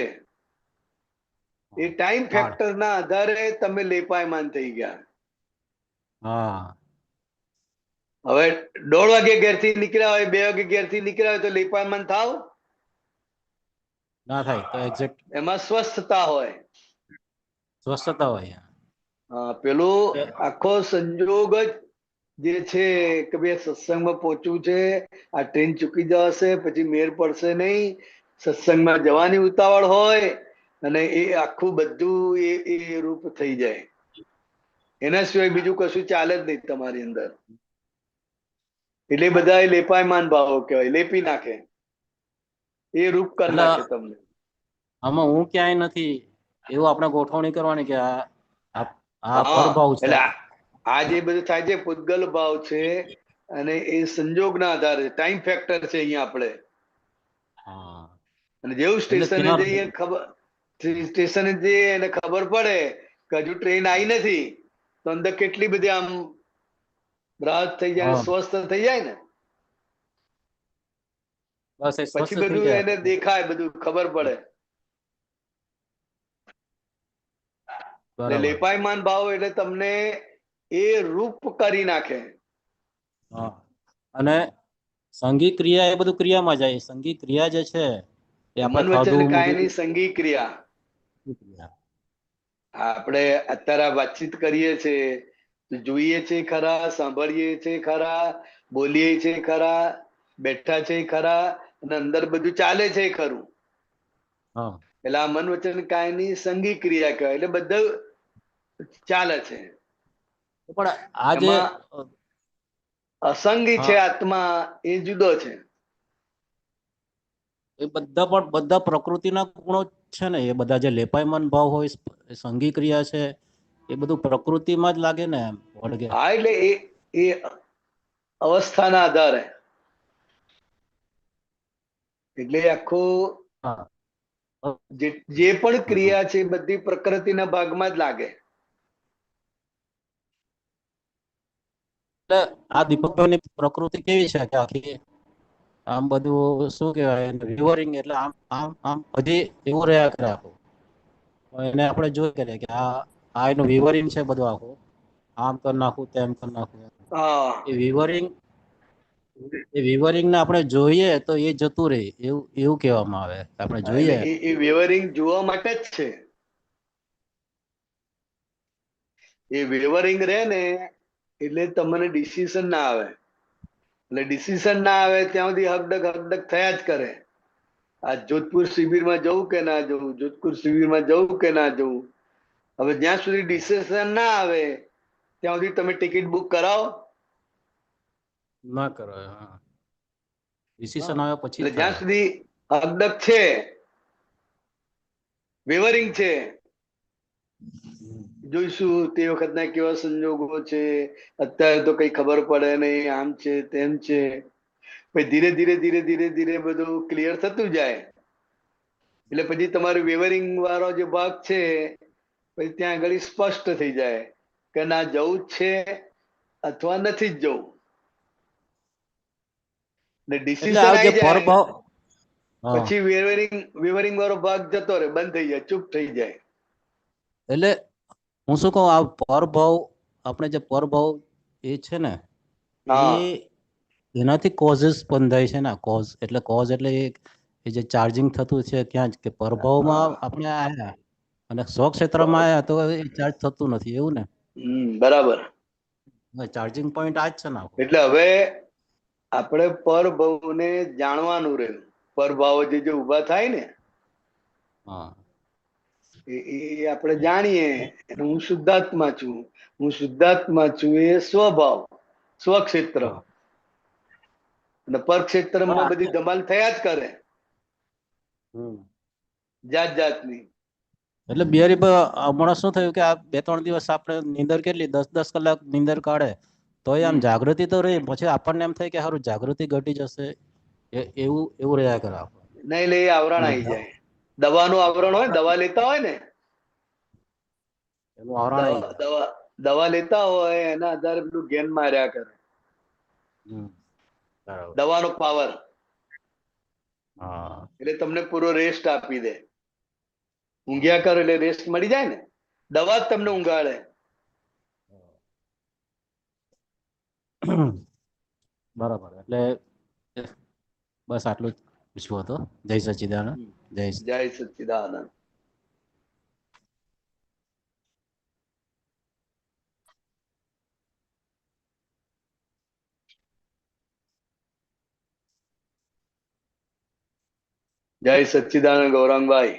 એ ટાઈમ ફેક્ટર ના આધારે તમે લેપાયમાન થઈ ગયા. હવે 1:30 વાગે ઘેરથી નીકળ્યા હોય, 2 વાગે ઘેરથી નીકળ્યા હોય તો લેપાયમાન થાવ ના થાય. તો એક્ઝેક્ટ એમાં સ્વસ્થતા હોય. સ્વસ્થતા હોય. પેલું આખો સંજોગ જ જે છે કે ભાઈ સત્સંગમાં પહોંચવું છે, આ ટ્રેન ચૂકી જશે પછી મેર પડશે નહીં, સત્સંગમાં જવાની ઉતાવળ હોય, અને એ આખું બધું એ રૂપ થઈ જાય. એના સિવાય બીજું કશું ચાલે જ નહીં તમારી અંદર. એટલે બધા લેપાયમાન ભાવો કહેવાય, લેપી નાખે, એ રૂપ કરી નાખે તમને. આમાં હું ક્યાંય નથી એવું આપણે ગોઠવણી કરવાની કે આ પરભાવ છે. એટલે આ જે બધું થાય છે પૂતગલ ભાવ છે, અને એ સંજોગના આધારે ટાઈમ ફેક્ટર છે અહીંયા આપણે. અને જેવું સ્ટેશને જઈએ સ્ટેશને જઈએ એને ખબર પડે કે હજુ ટ્રેન આવી નથી, તો અંદર કેટલી બધી આમ રાહત થઈ જાય, સ્વસ્થ થઈ જાય ને. પછી બધું એને દેખાય, બધું ખબર પડે. લેપાયમાન ભાવ એટલે તમને એ રૂપ કરી નાખે. અને સંગી ક્રિયા એ બધું ક્રિયામાં જાય. સંગી ક્રિયા જે છે એ આપણે મન વચન કાયની સંગી ક્રિયા. આપણે અત્યારે વાતચીત કરીએ છીએ, જોઈએ છે ખરા, સાંભળીએ છે ખરા, બોલીએ છે ખરા, બેઠા છે ખરા, અને અંદર બધું ચાલે છે ખરું. એટલે આ મન વચન કાયની સંગી ક્રિયા કહેવાય. એટલે બધું ચાલે છે. પણ આ જે અસંગી છે આત્મા, એ જુદો છે. એ બધા પ્રકૃતિના ગુણો છે ને. એ બધા જે લેપાયમાન ભાવ હોય, સંગી ક્રિયા છે, એ બધું પ્રકૃતિમાં જ લાગે ને. હા, એટલે એ અવસ્થાના આધારે. એટલે આખું જે પણ ક્રિયા છે બધી પ્રકૃતિના ભાગમાં જ લાગે. એટલે આ દીપકભાઈની પ્રકૃતિ કેવી છે કે આખી આમ બધું શું કહેવાય, રિવરિંગ, એટલે આમ આમ આમ બધી એવું રહ્યા કરે આખું. એને આપણે જોઈ કરીએ કે આ એનું વિવરિંગ છે બધું આખું. આમ કરી નાખું, તેમ કરી નાખું. એ વિવરિંગ ને આપણે જોઈએ તો એ જતું રહે એવું કહેવામાં આવે. આપણે જોઈએ એ વિવરિંગ જોવા માટે જ છે. એ વિવરિંગ રહે ને એટલે તમને ડિસિઝન ના આવે. એટલે ડિસિઝન ના આવે ત્યાં સુધી હકડક થયા જ કરે. આ જોધપુર શિબિરમાં જવું કે ના જવું, જોધપુર શિબિરમાં જવું કે ના જવું. હવે જ્યાં સુધી ડિસિઝન ના આવે ત્યાં સુધી તમે ટિકિટ બુક કરાવો ના કરો. ડિસિઝન આવે પછી એટલે જ્યાં સુધી હકડક છે, વેવરિંગ છે, જોઈશું તે વખતના કેવા સંજોગો છે, અત્યારે તો કઈ ખબર પડે નહીં, આમ છે તેમ છે. પછી ધીરે ધીરે ધીરે ધીરે ધીરે બધું ક્લિયર થતું જાય. એટલે પછી તમારું વેવરિંગ વાળો જે ભાગ છે પછી ત્યાં આગળ સ્પષ્ટ થઈ જાય કે ના જવું જ છે અથવા નથી જ જવું. ને એટલે ડિસિઝન આ જે આવી જાય પરભાવ, હા, પછી વેવરિંગ વાળો ભાગ જતો રહે, બંધ થઈ જાય, ચૂપ થઈ જાય. એટલે હું શું કહું, આ પરભાવ, આપણે જે પરભાવ એ છે ને, એ હા એનાથી કોઝિસ પણ થાય છે ને. કોઝ એટલે એ જે ચાર્જિંગ થતું છે ત્યાં જ, કે પરભાવમાં હા. આપણે આયા અને સ્વક્ષેત્રમાં આયા તો એ ચાર્જ થતું નથી, એવું ને? બરાબર. ચાર્જિંગ પોઈન્ટ આ જ છે ને આખો. એટલે હવે આપણે પરભાવને જાણવાનું રહ્યું. પરભાવો જે ઉભા થાય ને હા, એ આપણે જાણીએ. હું શુદ્ધાત્મા છું, હું શુદ્ધાત્મા છું, એ સ્વભાવ, સ્વક્ષેત્ર. હા. અને પરક્ષેત્રમાં બધી ધમાલ થયા જ કરે, હમ. જાત જાતની. એટલે બિહારી હમણાં શું થયું કે આ 2-3 દિવસ આપણે નીંદર કેટલી 10-10 કલાક નીંદર કાઢે તો આમ જાગૃતિ તો રહી, પછી આપણને એમ થાય કે સારું જાગૃતિ ઘટી જશે, એવું એવું રહ્યા કરે આપણે. નહીં લે, આવરણ આવી જાય. દવાનું આવરણ હોય, દવા લેતા હોય ને, એનું આવરણ આવી જાય. દવા લેતા હોય એના આધારે પેલું ગેન માર્યા કરે, બરાબર. દવાનો પાવર. હા. એટલે તમને પૂરો રેસ્ટ આપી દે. ઊંઘ્યા કરો એટલે રેસ્ટ મળી જાય ને, દવા જ તમને ઊંઘાડે. બરાબર. એટલે બસ આટલું જ પૂછવું હતું. જય સચ્ચિદાનંદ. જય સચ્ચિદાનંદ. જય સચ્ચિદાનંદ ગૌરાંગભાઈ.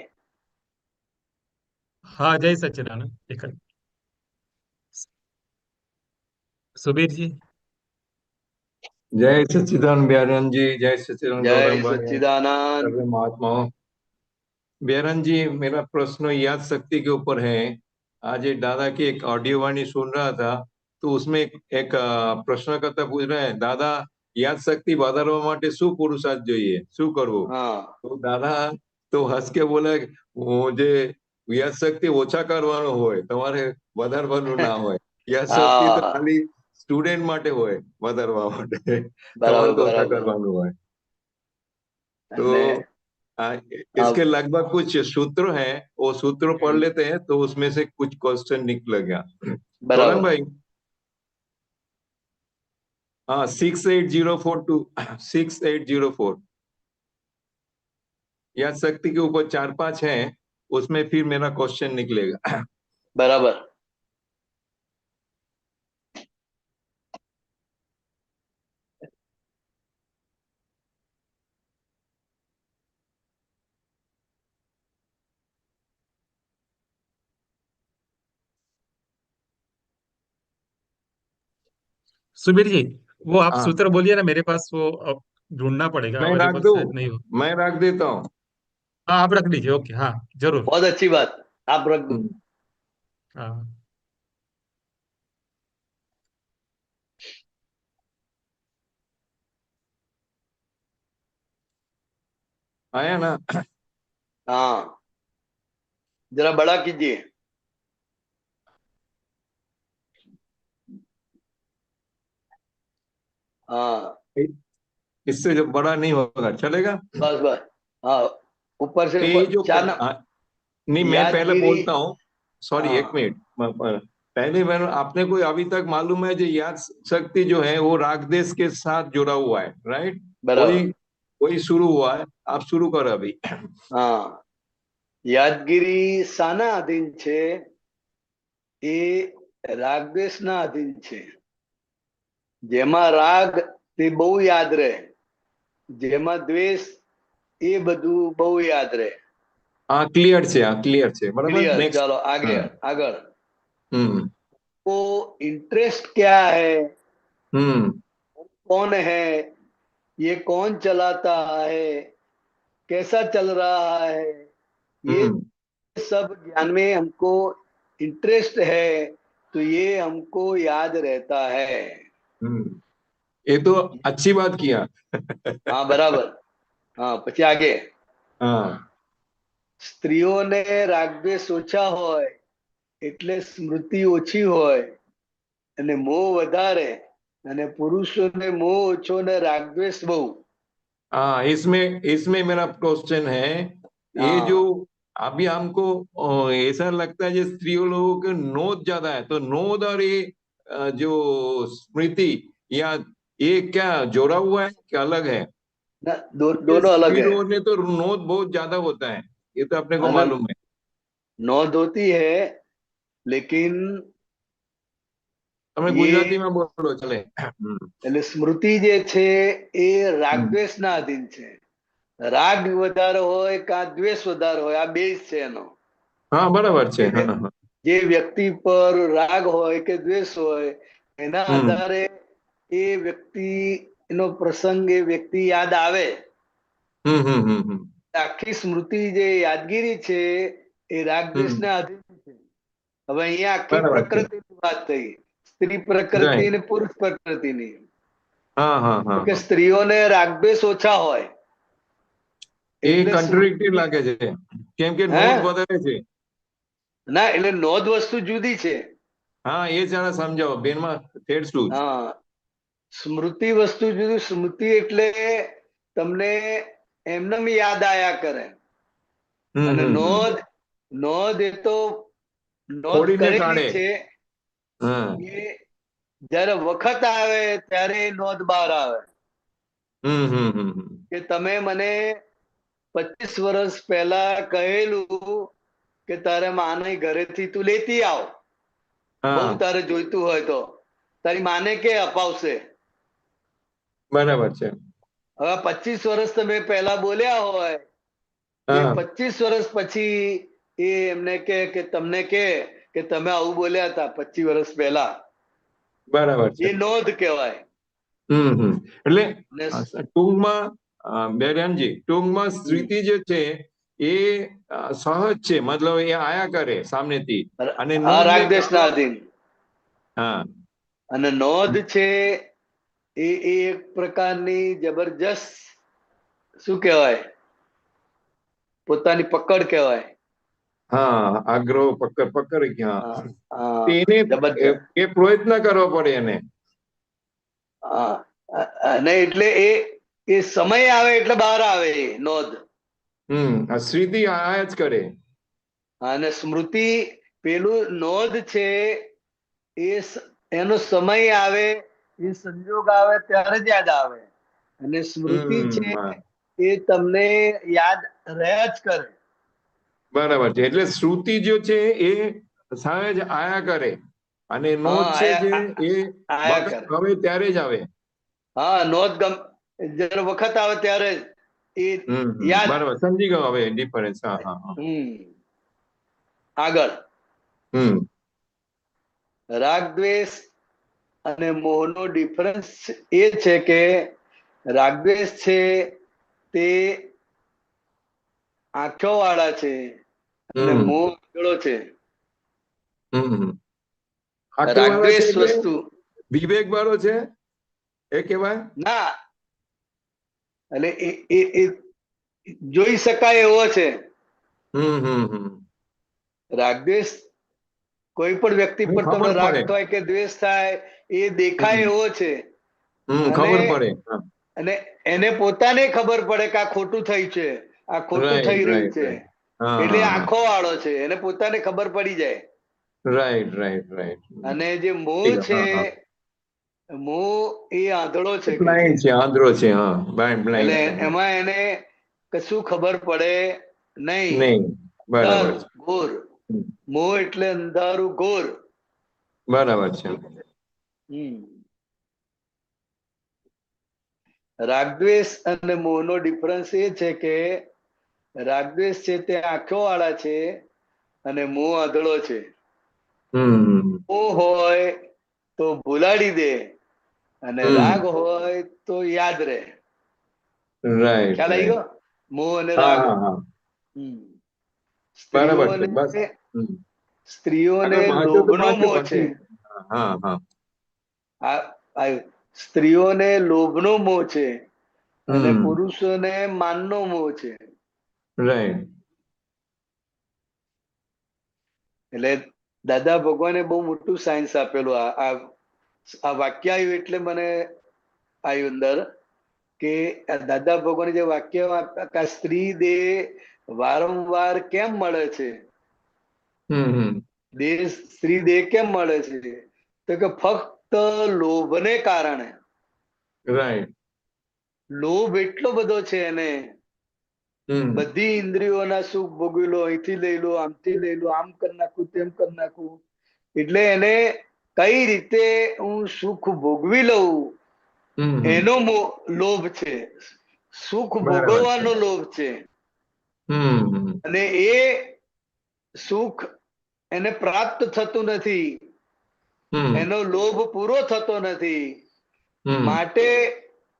હા, જય સચ્ચિદાનંદ. સુબીરજી. जय सच्चिदानंद ब्यारन जी, जय सच्चिदानंद जय गौरंग भाई, सच्चिदानंद। सभी महात्माओं। ब्यारन जी, मेरा प्रश्न याद शक्ति के ऊपर है। आज एक दादा की एक ऑडियो वाणी सुन रहा था, तो उसमें एक प्रश्नकर्ता पूछ रहे हैं, दादा યાદ શક્તિ વધારવા માટે શું પુરુષાર્થ જોઈએ, શું કરવું? હા તો દાદા તો હસ કે બોલે, જે યાદ શક્તિ ઓછા કરવાનો હોય, તમારે વધારવાનું ના હોય. યાદ શક્તિ તો હા ખાલી સ્ટુડન્ટ માટે હોય, વધારવા માટે. बराबर તમારે તો ઓછા बराबर। કરવાનું હોય. तो અને इसके लगभग कुछ सूत्र हैं, वो सूत्र पढ़ लेते हैं तो उसमें से कुछ क्वेश्चन निकलेगा। बराबर। गौरंग भाई, हाँ, 68042 6804 याद शक्ति के ऊपर 4-5 हैं, उसमें फिर मेरा क्वेश्चन निकलेगा। बराबर। सुबीर जी, वो आप हाँ, सूत्र बोलिए ना, मेरे पास वो अब ढूंढना पड़ेगा, मैं रख अवेलेबल दूं, शायद नहीं हो। मैं रख देता हूँ। हाँ, आप रख लीजिए। ओके, हाँ, जरूर। बहुत अच्छी बात, आप रख दो। हाँ, आया ना? हाँ, जरा बड़ा कीजिए। हाँ इससे जब बड़ा नहीं होगा चलेगा। बस बस। हाँ, ऊपर से ये ऊपर जो चार नहीं, मैं पहले यादगिरी। बोलता हूँ। सॉरी, हाँ 1 मिनट। पहले मैंने आपने कोई अभी तक मालूम है जो याद शक्ति जो है वो राग देश के साथ जुड़ा हुआ है, राइट? बराबर। वही वही शुरू हुआ है, आप शुरू करो अभी। हाँ, યાદગીરી શાના અધીન છે? એ રાગદ્વેષના અધીન છે। જેમાં રાગ તે બહુ યાદ રહે, જેમાં દ્વેષ એ બધું બહુ યાદ રહે। हाँ, क्लियर છે, हाँ क्लियर છે, बराबर। Clear, next. चलो आगे આગળ। हम्म वो इंटरेस्ट क्या है, हम्म कौन है, ये कौन चलाता है, कैसा चल रहा है, ये हम्म सब ज्ञान में हमको इंटरेस्ट है, तो ये हमको याद रहता है। हम्म ये तो अच्छी बात किया। हाँ बराबर। हाँ, પછી આગે। हाँ સ્ત્રીઓને રાગદ્વેષ ઓછા હોય એટલે સ્મૃતિ ઓછી હોય અને મોહ વધારે, અને પુરુષોને મોહ ઓછો ને રાગદ્વેષ બહુ। हाँ, इसमें इसमें मेरा क्वेश्चन है, ये जो हाँ अभी हमको ऐसा लगता है जो स्त्रियों लोगों के नोद ज्यादा है, तो नोद और ये जो स्मृति, या ये क्या जोड़ा हुआ है क्या अलग है? ना, क्योंकि दोनों अलग स्त्री है। लोगों ने तो नोद बहुत ज्यादा होता है, ये तो अपने को है ना, मालूम है। नौंध होती है, लेकिन તમે ये ગુજરાતીમાં બોલો ચલે. એટલે સ્મૃતિ જે છે એ રાગદ્વેષના અધીન છે. રાગ વધારે હોય કાં દ્વેષ વધારે હોય, આ બેઝ છે એનો. હા, બરાબર છે. જે હા, હા. જે વ્યક્તિ પર રાગ હોય કે દ્વેષ હોય, એના હમ આધારે એ વ્યક્તિ, એનો પ્રસંગ, એ વ્યક્તિ યાદ આવે. હમ હમ હમ હમ આખી સ્મૃતિ જે યાદગીરી છે એ રાગ હમ દ્વેષના અધીન છે. હવે અહીંયા આખી બરાબર છે. પ્રકૃતિની વાત થઈ, સ્ત્રી પ્રકૃતિ રાઈટ. અને પુરુષ પ્રકૃતિની. હા હા હા કે હા. સ્ત્રીઓને રાગદ્વેષ ઓછા હોય, એ એટલે કન્ટ્રોડિક્ટરી સ્મૃતિ. લાગે છે, કેમ કે હે નોંધ વધારે છે. ના, એટલે નોંધ વસ્તુ જુદી છે. હા, એ જરા સમજાવો બેનમાં ફેર શું છે? હા, સ્મૃતિ વસ્તુ જુદી. સ્મૃતિ એટલે તમને એમનેમ યાદ આયા કરે. અને હમ. નોંધ, નોંધ એ તો નોંધ ખોડીને કરેલી કાઢે. છે. હા. એ જયારે વખત આવે ત્યારે એ નોંધ બહાર આવે. હમ. કે તમે મને 25 વર્ષ પહેલા કહેલું કે તારે માને ઘરેથી તું લેતી આવ, બહુ હા, તારે જોઈતું હોય તો. તારી માને કે અપાવશે. બરાબર છે. હવે 25 વર્ષ તમે પહેલા બોલ્યા હોય, એ હા, 25 વર્ષ પછી એ એમને કે તમને કે તમે આવું બોલ્યા હતા 25 વર્ષ પહેલા, બરાબર છે. એ નોંધ કહેવાય. એટલે ને ટૂંકમાં બેરાનજી, ટૂંકમાં સ્મૃતિ જે છે એ સહજ છે, મતલબ એ આયા કરે સામનેથી, અને આ નોંધ ને રાગદ્વેષના કાઢવા. અધીન. હા. અને નોંધ છે એ એક પ્રકારની જબરજસ્ત, શું કહેવાય, પોતાની પકડ કહેવાય. હા, આગ્રહ પકડ પકડ ગયા. હા, હા, તેને જબરજસ્ત. એ પ્રયત્ન કરવો પડે એને. હા, અને એટલે એ સમય આવે એટલે બહાર આવે એ નોંધ. આ સ્મૃતિ આયા જ કરે. અને સ્મૃતિ, પેલું નોંધ છે એ એનો સમય આવે, એ સંજોગ આવે ત્યારે જ યાદ આવે. અને સ્મૃતિ છે હા, એ તમને યાદ રહ્યા જ કરે. બરાબર છે. એટલે શ્રુતિ જો છે એ સહજ આયા કરે, અને હા, નોંધ છે જે એ આયા વખત કરે. હવે ત્યારે જ આવે. હા, નોંધ જ્યારે વખત આવે ત્યારે જ એ યાદ. બરાબર, સમજી ગયો હવે ડિફરન્સ. હા હા હા. આગળ હમ રાગ દ્વેષ અને મોહનો ડિફરન્સ એ છે કે રાગદ્વેષ છે તે આંખો વાળા છે, અને હમ મોહ આંધળો છે. હમ આંખો વાળો છે રાગદ્વેષ એટલે વસ્તુ વિવેક વાળો છે એ કહેવાય. ના, એટલે એ જોઈ શકાય એવો છે. હમ રાગદ્વેષ, કોઈ પણ વ્યક્તિ પર તમને ખબર રાગ પડે. થાય કે દ્વેષ થાય, એ દેખાય હમ એવો છે. અને ખબર પડે. અને એને પોતાને ખબર પડે કે આ ખોટું થયું છે, આ ખોટું રાઈટ થઈ રહ્યું રાઈટ છે. રાઈટ. હા એટલે હા હા. આંખો વાળો છે, એને પોતાને ખબર પડી જાય. Right right right. અને જે મોહ છે, હા હા. મોહ એ આંધળો છે કે છે. બ્લાઇન્ડ છે, આંધળો છે. હા, બ્લાઇન્ડ એટલે છે. હા. એમાં એને કશું ખબર પડે નહીં. નહીં. બરાબર અંધારું છે. ઘોર. હમ, મોહ એટલે અંધારું ઘોર. બરાબર છે. રાગદ્વેષ અને મોહનો ડિફરન્સ એ છે કે રાગદ્વેષ છે તે આંખો વાળા છે, અને મોહ આંધળો છે. હમ મોહ હોય તો ભૂલાડી દે, અને હમ રાગ હોય તો યાદ રહે. રાઈટ ખ્યાલ આવી રાઈટ. ગયો? મોહ અને હા રાગ. હા હા. હમ. બરાબર છે. સ્ત્રીઓને બસ. હમ સ્ત્રીઓને આગળ વાંચો તો લોભનો પાછું મોહ છે. હજી. હા હા. સ્ત્રીઓને લોભનો મોહ છે, અને હમ પુરુષોને માનનો મોહ છે. રાઈટ. એટલે દાદા ભગવાને બહુ મોટું સાયન્સ આપેલું. આ વાક્ય આવ્યું એટલે મને આવ્યું અંદર કે આ દાદા ભગવાન જે વાક્ય આપ્યા કે આ સ્ત્રી દેહ વારંવાર કેમ મળે છે, દેહ સ્ત્રી દેહ કેમ મળે છે, તો કે ફક્ત લોભને કારણે. રાઈટ. લોભ એટલો બધો છે એને, બધી ઇન્દ્રિયોના સુખ ભોગવી લો, અહીંથી લઈ લો, આમથી લઈ લો, આમ કરી નાખું, તેમ કરી નાખું, એટલે એને કઈ રીતે હું સુખ ભોગવી લઉં એનો લોભ છે, સુખ ભોગવવાનો લોભ છે. અને એ સુખ એને પ્રાપ્ત થતું નથી, એનો લોભ પૂરો થતો નથી, માટે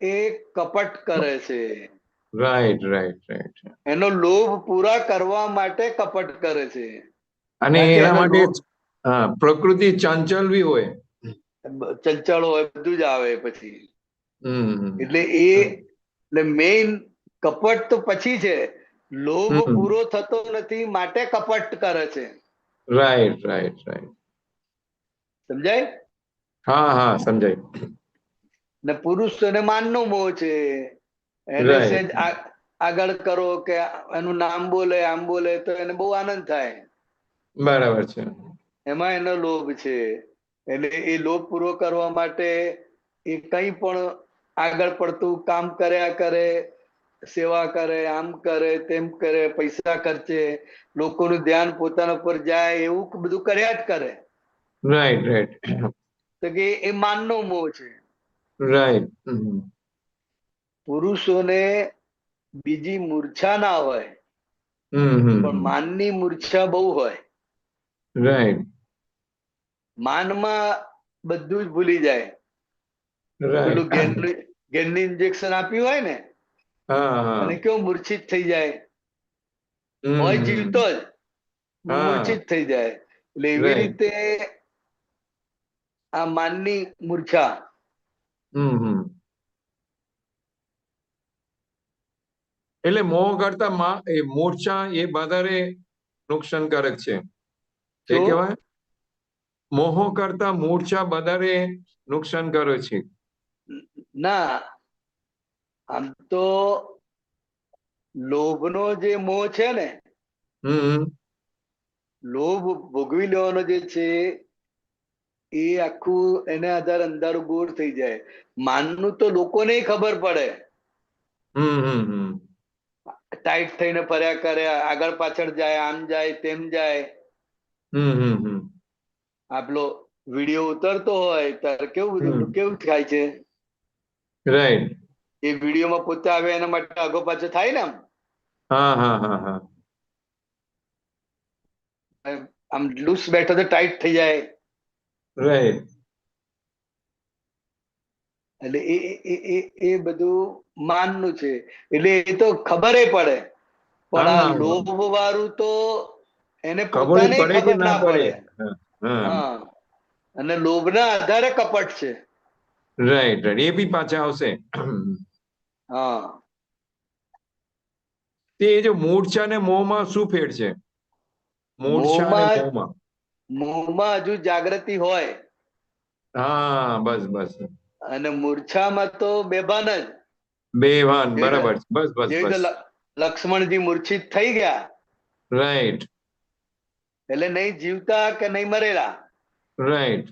એ કપટ કરે છે. Right right right. એનો લોભ પૂરા કરવા માટે કપટ કરે છે. અને કારણ કે એના એનો માટે પ્રકૃતિ ચંચલ બી હોય, ચંચળ હોય, બધું જ આવે પછી. એટલે હમ. એટલે મેઇન કપટ તો પછી છે, લોભ પૂરો થતો નથી માટે કપટ કરે છે. Right right right. સમજાય? હા હા સમજાય. ને પુરુષોને માનનો મોહ છે, એને સેજ આગળ કરો કે એનું નામ બોલે, આમ બોલે તો એને બહુ આનંદ થાય. બરાબર છે. એમાં એનો લોભ છે. એટલે એ લોભ પૂરો કરવા માટે એ કઈ પણ આગળ પડતું કામ કર્યા કરે, સેવા કરે, આમ કરે, તેમ કરે, પૈસા ખર્ચે, લોકોનું ધ્યાન પોતાના પર જાય, એવું બધું કર્યા જ કરે. Right right. તો કે એ માનનો મોહ છે. રાઈટ. પુરુષોને બીજી મૂર્છા ના હોય, પણ માનની મૂર્છા બહુ હોય. રાઈટ. માનમાં બધું જ ભૂલી જાય. પેલું ઘેનનું ઇન્જેક્શન આપ્યું હોય ને, અને કેવું મૂર્છિત થઈ જાય, હોય જીવતો જ મૂર્છિત થઈ જાય. એટલે એવી રીતે આ માનની મૂર્છા. એટલે મોહ કરતા મૂર્છા એ વધારે નુકસાનકારક છે, એ કહેવાય. મોહ કરતા મૂર્છા વધારે નુકસાનકારક છે. ના, આમ તો લોભનો જે મોહ છે ને, લોભ ભોગવી લેવાનો જે છે, એ આખું એને આધારે અંધારું ગોળ થઈ જાય. માનનું તો લોકોને ખબર પડે, ટાઈટ થઈને ફર્યા કરે, આગળ પાછળ જાય, આમ જાય, તેમ જાય. આપલો વિડીયો ઉતરતો હોય ત્યારે કેવું થાય છે. રાઈટ. એ વિડીયોમાં પોતે આવે એના માટે આગો પાછો થાય ને, આમ લૂસ બેઠો તો ટાઈટ થઈ જાય. રાઈટ. એટલે એ બધું માનનું છે. એટલે એ તો ખબર પડે, પણ આ લોભ વાળું તો એને પોતાને ખબર ના પડે. હા, અને લોભના આધારે કપટ છે. Right right. એ બી પાછા આવશે. હા. તે જો મૂર્છા ને મોહમાં શું ફેર છે? મૂર્છા અને મોહમાં. મોહમાં હજુ જાગૃતિ હોય. હા, બસ બસ. અને મૂર્છામાં તો બેભાન જ. બેભાન, બરાબર. બસ બસ બસ. લક્ષ્મણજી મૂર્છિત થઈ ગયા. રાઈટ. એટલે નહીં જીવતા કે નહીં મરેલા. રાઈટ.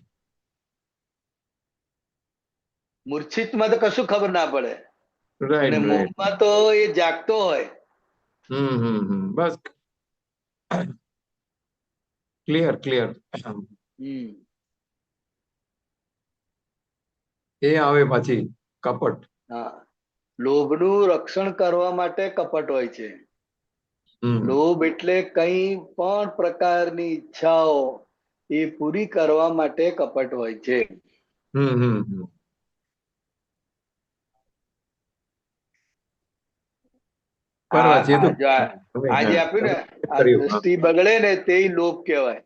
મૂર્છિતમાં તો કશું ખબર ના પડે, અને રાઈટ રાઈટ. મોહમાં તો એ જાગતો હોય. બસ ક્લિયર ક્લિયર. એ આવે પછી કપટ. હા, લોભનું રક્ષણ કરવા માટે કપટ હોય છે. લોભ એટલે કઈ પણ પ્રકારની ઈચ્છાઓ એ પૂરી કરવા માટે કપટ હોય છે. આજે આપ્યું ને, આ દ્રષ્ટિ બગડે ને તે લોભ કહેવાય.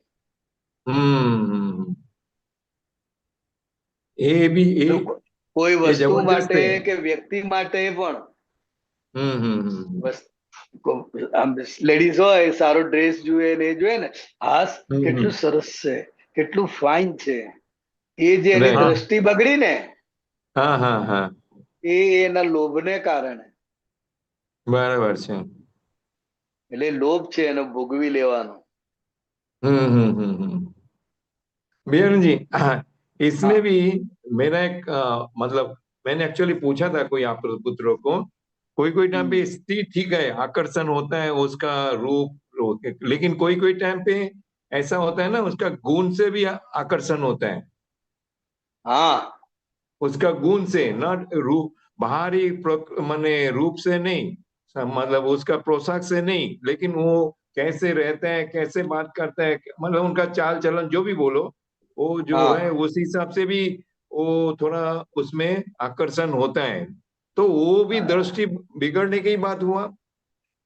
એ બી કોઈ વસ્તુ માટે કે વ્યક્તિ માટે પણ. લેડીઝ હોય, સારો ડ્રેસ જુએ ને, એ જોઈએ ને, હાસ કેટલું સરસ છે, કેટલું ફાઇન છે, એ જે એની દ્રષ્ટિ બગડી ને, એ એના લોભને કારણે. બરાબર છે. એટલે લોભ છે એનો ભોગવી લેવાનો. बेरन जी, इसमें भी मेरा एक मतलब मैंने एक्चुअली पूछा था कोई आप पुत्रों को, कोई कोई टाइम पे स्त्री ठीक है, आकर्षण होता है उसका रूप, लेकिन कोई कोई टाइम पे ऐसा होता है ना, उसका गुण से भी आकर्षण होता है, हाँ उसका गुण से, नॉट रूप, बाहरी माने रूप से नहीं, मतलब उसका पोशाक से नहीं, लेकिन वो कैसे रहता है, कैसे बात करता है, मतलब उनका चाल चलन जो भी बोलो, वो जो हाँ है उस हिसाब से भी वो थोड़ा उसमें आकर्षण होता है, तो वो भी दृष्टि बिगड़ने की बात हुआ।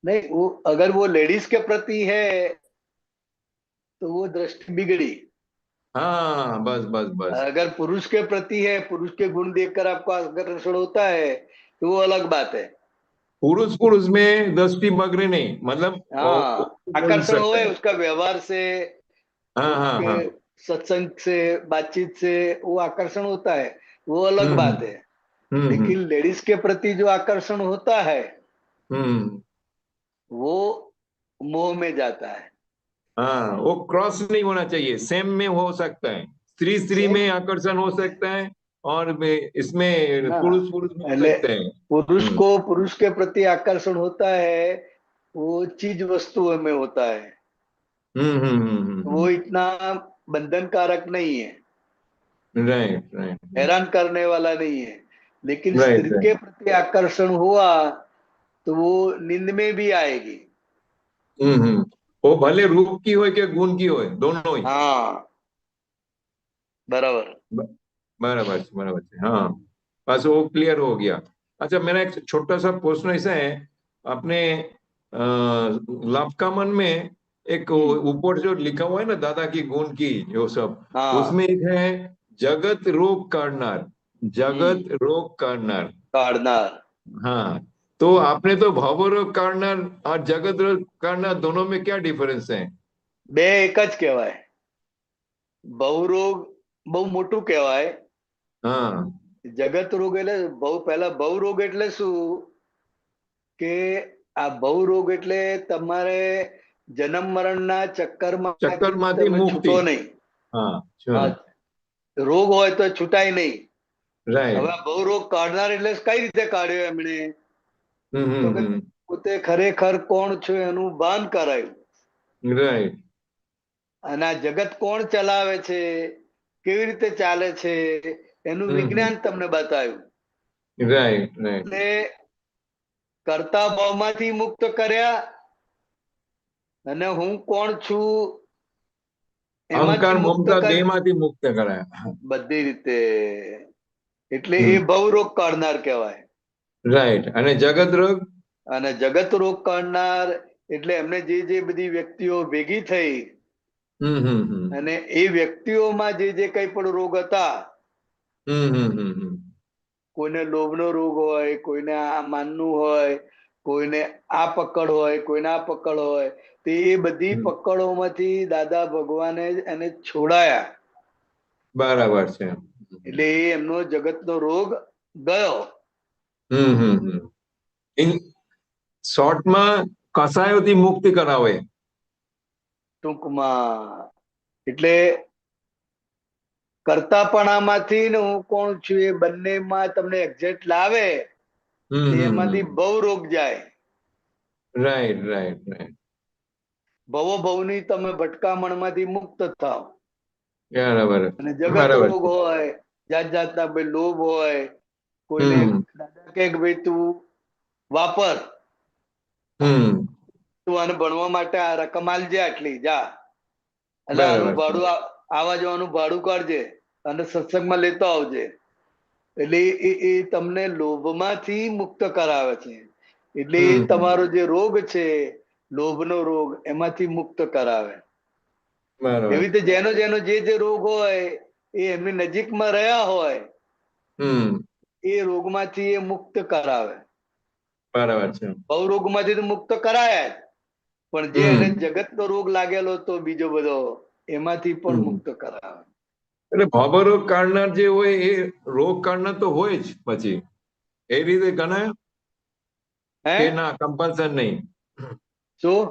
नहीं, वो अगर वो लेडीज के प्रति है तो वो दृष्टि बिगड़ी। हाँ, बस बस बस। अगर पुरुष के प्रति है, पुरुष के गुण देखकर आपको आकर्षण होता है तो वो अलग बात है। पुरुष पुरुष में दृष्टि बगड़े नहीं, मतलब हाँ, बोल आकर्षण सकते हुए हैं। उसका व्यवहार से, हाँ हाँ उसके हाँ। सत्संग से, बातचीत से वो आकर्षण होता है, वो अलग बात है। हम्म। लेकिन लेडीज के प्रति जो आकर्षण होता है हम्म। वो मोह में जाता है। हाँ, वो क्रॉस नहीं होना चाहिए, सेम में हो सकता है, स्त्री स्त्री सेम में आकर्षण हो सकता है, और इसमें ना, पुरुष पुरुष में हो એટલે सकते हैं। पुरुष को पुरुष के प्रति आकर्षण होता है, वो चीज वस्तुओं में होता है, वो इतना बंधनकारक नहीं है, राइट राइट हैरान करने वाला नहीं है। लेकिन राइट स्त्री के राइट। प्रति आकर्षण हुआ तो वो नींद में भी आएगी। वो भले रूप की हो कि गुण की हो, दोनों ही। हाँ बराबर। ब- बराबर છે, बराबर છે, हाँ, बस वो क्लियर हो गया। अच्छा, मेरा एक छोटा सा प्रश्न ऐसा है, अपने लापकामन में एक ऊपर जो लिखा हुआ है ना, दादा की गुण की जो सब, हाँ उसमें एक है जगत रोग करनार, जगत रोग करनार। काढ़नार। हाँ, तो आपने तो भवरोग करनार और जगत रोग करनार दोनों में क्या डिफरेंस है? બે એક જ કહેવાય। બહુરોગ બહુ મોટું કહેવાય। हाँ જગત રોગ એટલે બહુ, પહેલા બહુરોગ એટલે શું કે આ બહુરોગ એટલે તમારે જન્મ મરણના ચક્કરમાંથી चक्कर माथी તમે मुक्ति। છૂટો નહીં। हाँ હા, રોગ હોય તો છૂટાય નહીં। राइट। હવે બહુરોગ કાઢનાર એટલે કઈ રીતે કાઢ્યો એમણે? તો કે પોતે ખરેખર કોણ છો એનું ભાન કરાયું, राइट અને આ જગત કોણ ચલાવે છે, કેવી રીતે ચાલે છે એનું વિજ્ઞાન તમને બતાવ્યું, राइट राइट। અને કરતા ભાવમાંથી મુક્ત કર્યા, અને હું કોણ છું અહંકાર એમાંથી મુક્ત મમતા કર્યા બેમાંથી મુક્ત કરાય। બધી રીતે। એટલે એ ભવરોગ કાઢનાર કહેવાય। રાઈટ, અને જગત રોગ? અને જગત રોગ કાઢનાર એટલે એમને જે જે બધી વ્યક્તિઓ ભેગી થઈ અને એ વ્યક્તિઓમાં જે જે કઈ પણ રોગ હતા, કોઈને લોભનો રોગ હોય, કોઈને આ માનનું હોય, કોઈને આ પકડ હોય, કોઈને આ પકડ હોય, તો એ બધી પકડોમાંથી દાદા ભગવાને એને છોડાયા। બરાબર છે। એટલે એ એમનો જગતનો રોગ ગયો। શોર્ટમાં કસાયોથી મુક્તિ કરાવે ટૂંકમાં એટલે કરતાપણામાંથી ને હું કોણ છું એ બંનેમાં તમને એક્ઝેક્ટ લાવે, એમાંથી ભવ રોગ જાય। Right right right. ભવની તમે ભટકામણમાંથી મુક્ત થાવ। બરાબર અને જગત બરાબર રોગ હોય, જાત જાતના ભાઈ લોભ હોય, કોઈને દાદા કે ભાઈ તું વાપર, તું આને ભણવા માટે આ રકમ આલજે આટલી, જા, એટલે આનું ભાડું આવા જવાનું ભાડું કાઢજે અને સત્સંગમાં લેતો આવજે। એટલે એ તમને લોભમાંથી મુક્ત કરાવે છે। એટલે એ તમારો જે રોગ છે, લોભનો રોગ, એમાંથી મુક્ત કરાવે। એવી રીતે જેનો જેનો જે જે રોગ હોય એ એમની નજીકમાં રહ્યા હોય એ રોગમાંથી એ મુક્ત કરાવે। બરાબર છે। ભવ રોગમાંથી તો મુક્ત કરાયા જ, પણ જે એને જગતનો રોગ લાગેલો હતો બીજો બધો, એમાંથી પણ મુક્ત કરાવે। એટલે ભવરોગ કાઢનાર જે હોય એ રોગ કાઢનાર તો હોય જ પછી। એ રીતે ગણાય હે કે ના કમ્પલસન નહીં? શું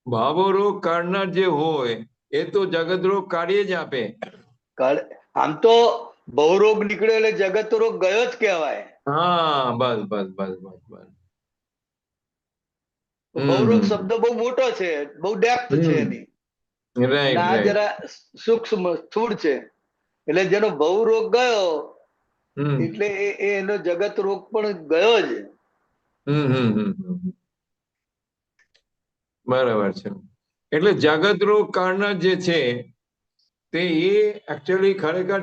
ભાવરોગ કાઢનાર જે હોય એ તો જગત રોગ કાઢી જ આપે. આમ તો બહુરોગ નીકળ્યો એટલે જગત રોગ ગયો જ કહેવાય. હા, બસ બસ બસ બસ બસ. બહુરોગ હમ શબ્દ બહુ મોટો છે, બહુ ડેપ્થ છે હમ એની. રાઈટ ના રાઈટ. જરા સૂક્ષ્મ સ્થૂળ છે. એટલે જેનો બહુરોગ ગયો હમ એટલે એનો જગત રોગ પણ ગયો જ. હમ હમ હમ હમ. બરાબર છે. એટલે જગત રોગ કાઢનાર જે છે તે ये एक्चुअली खरेखर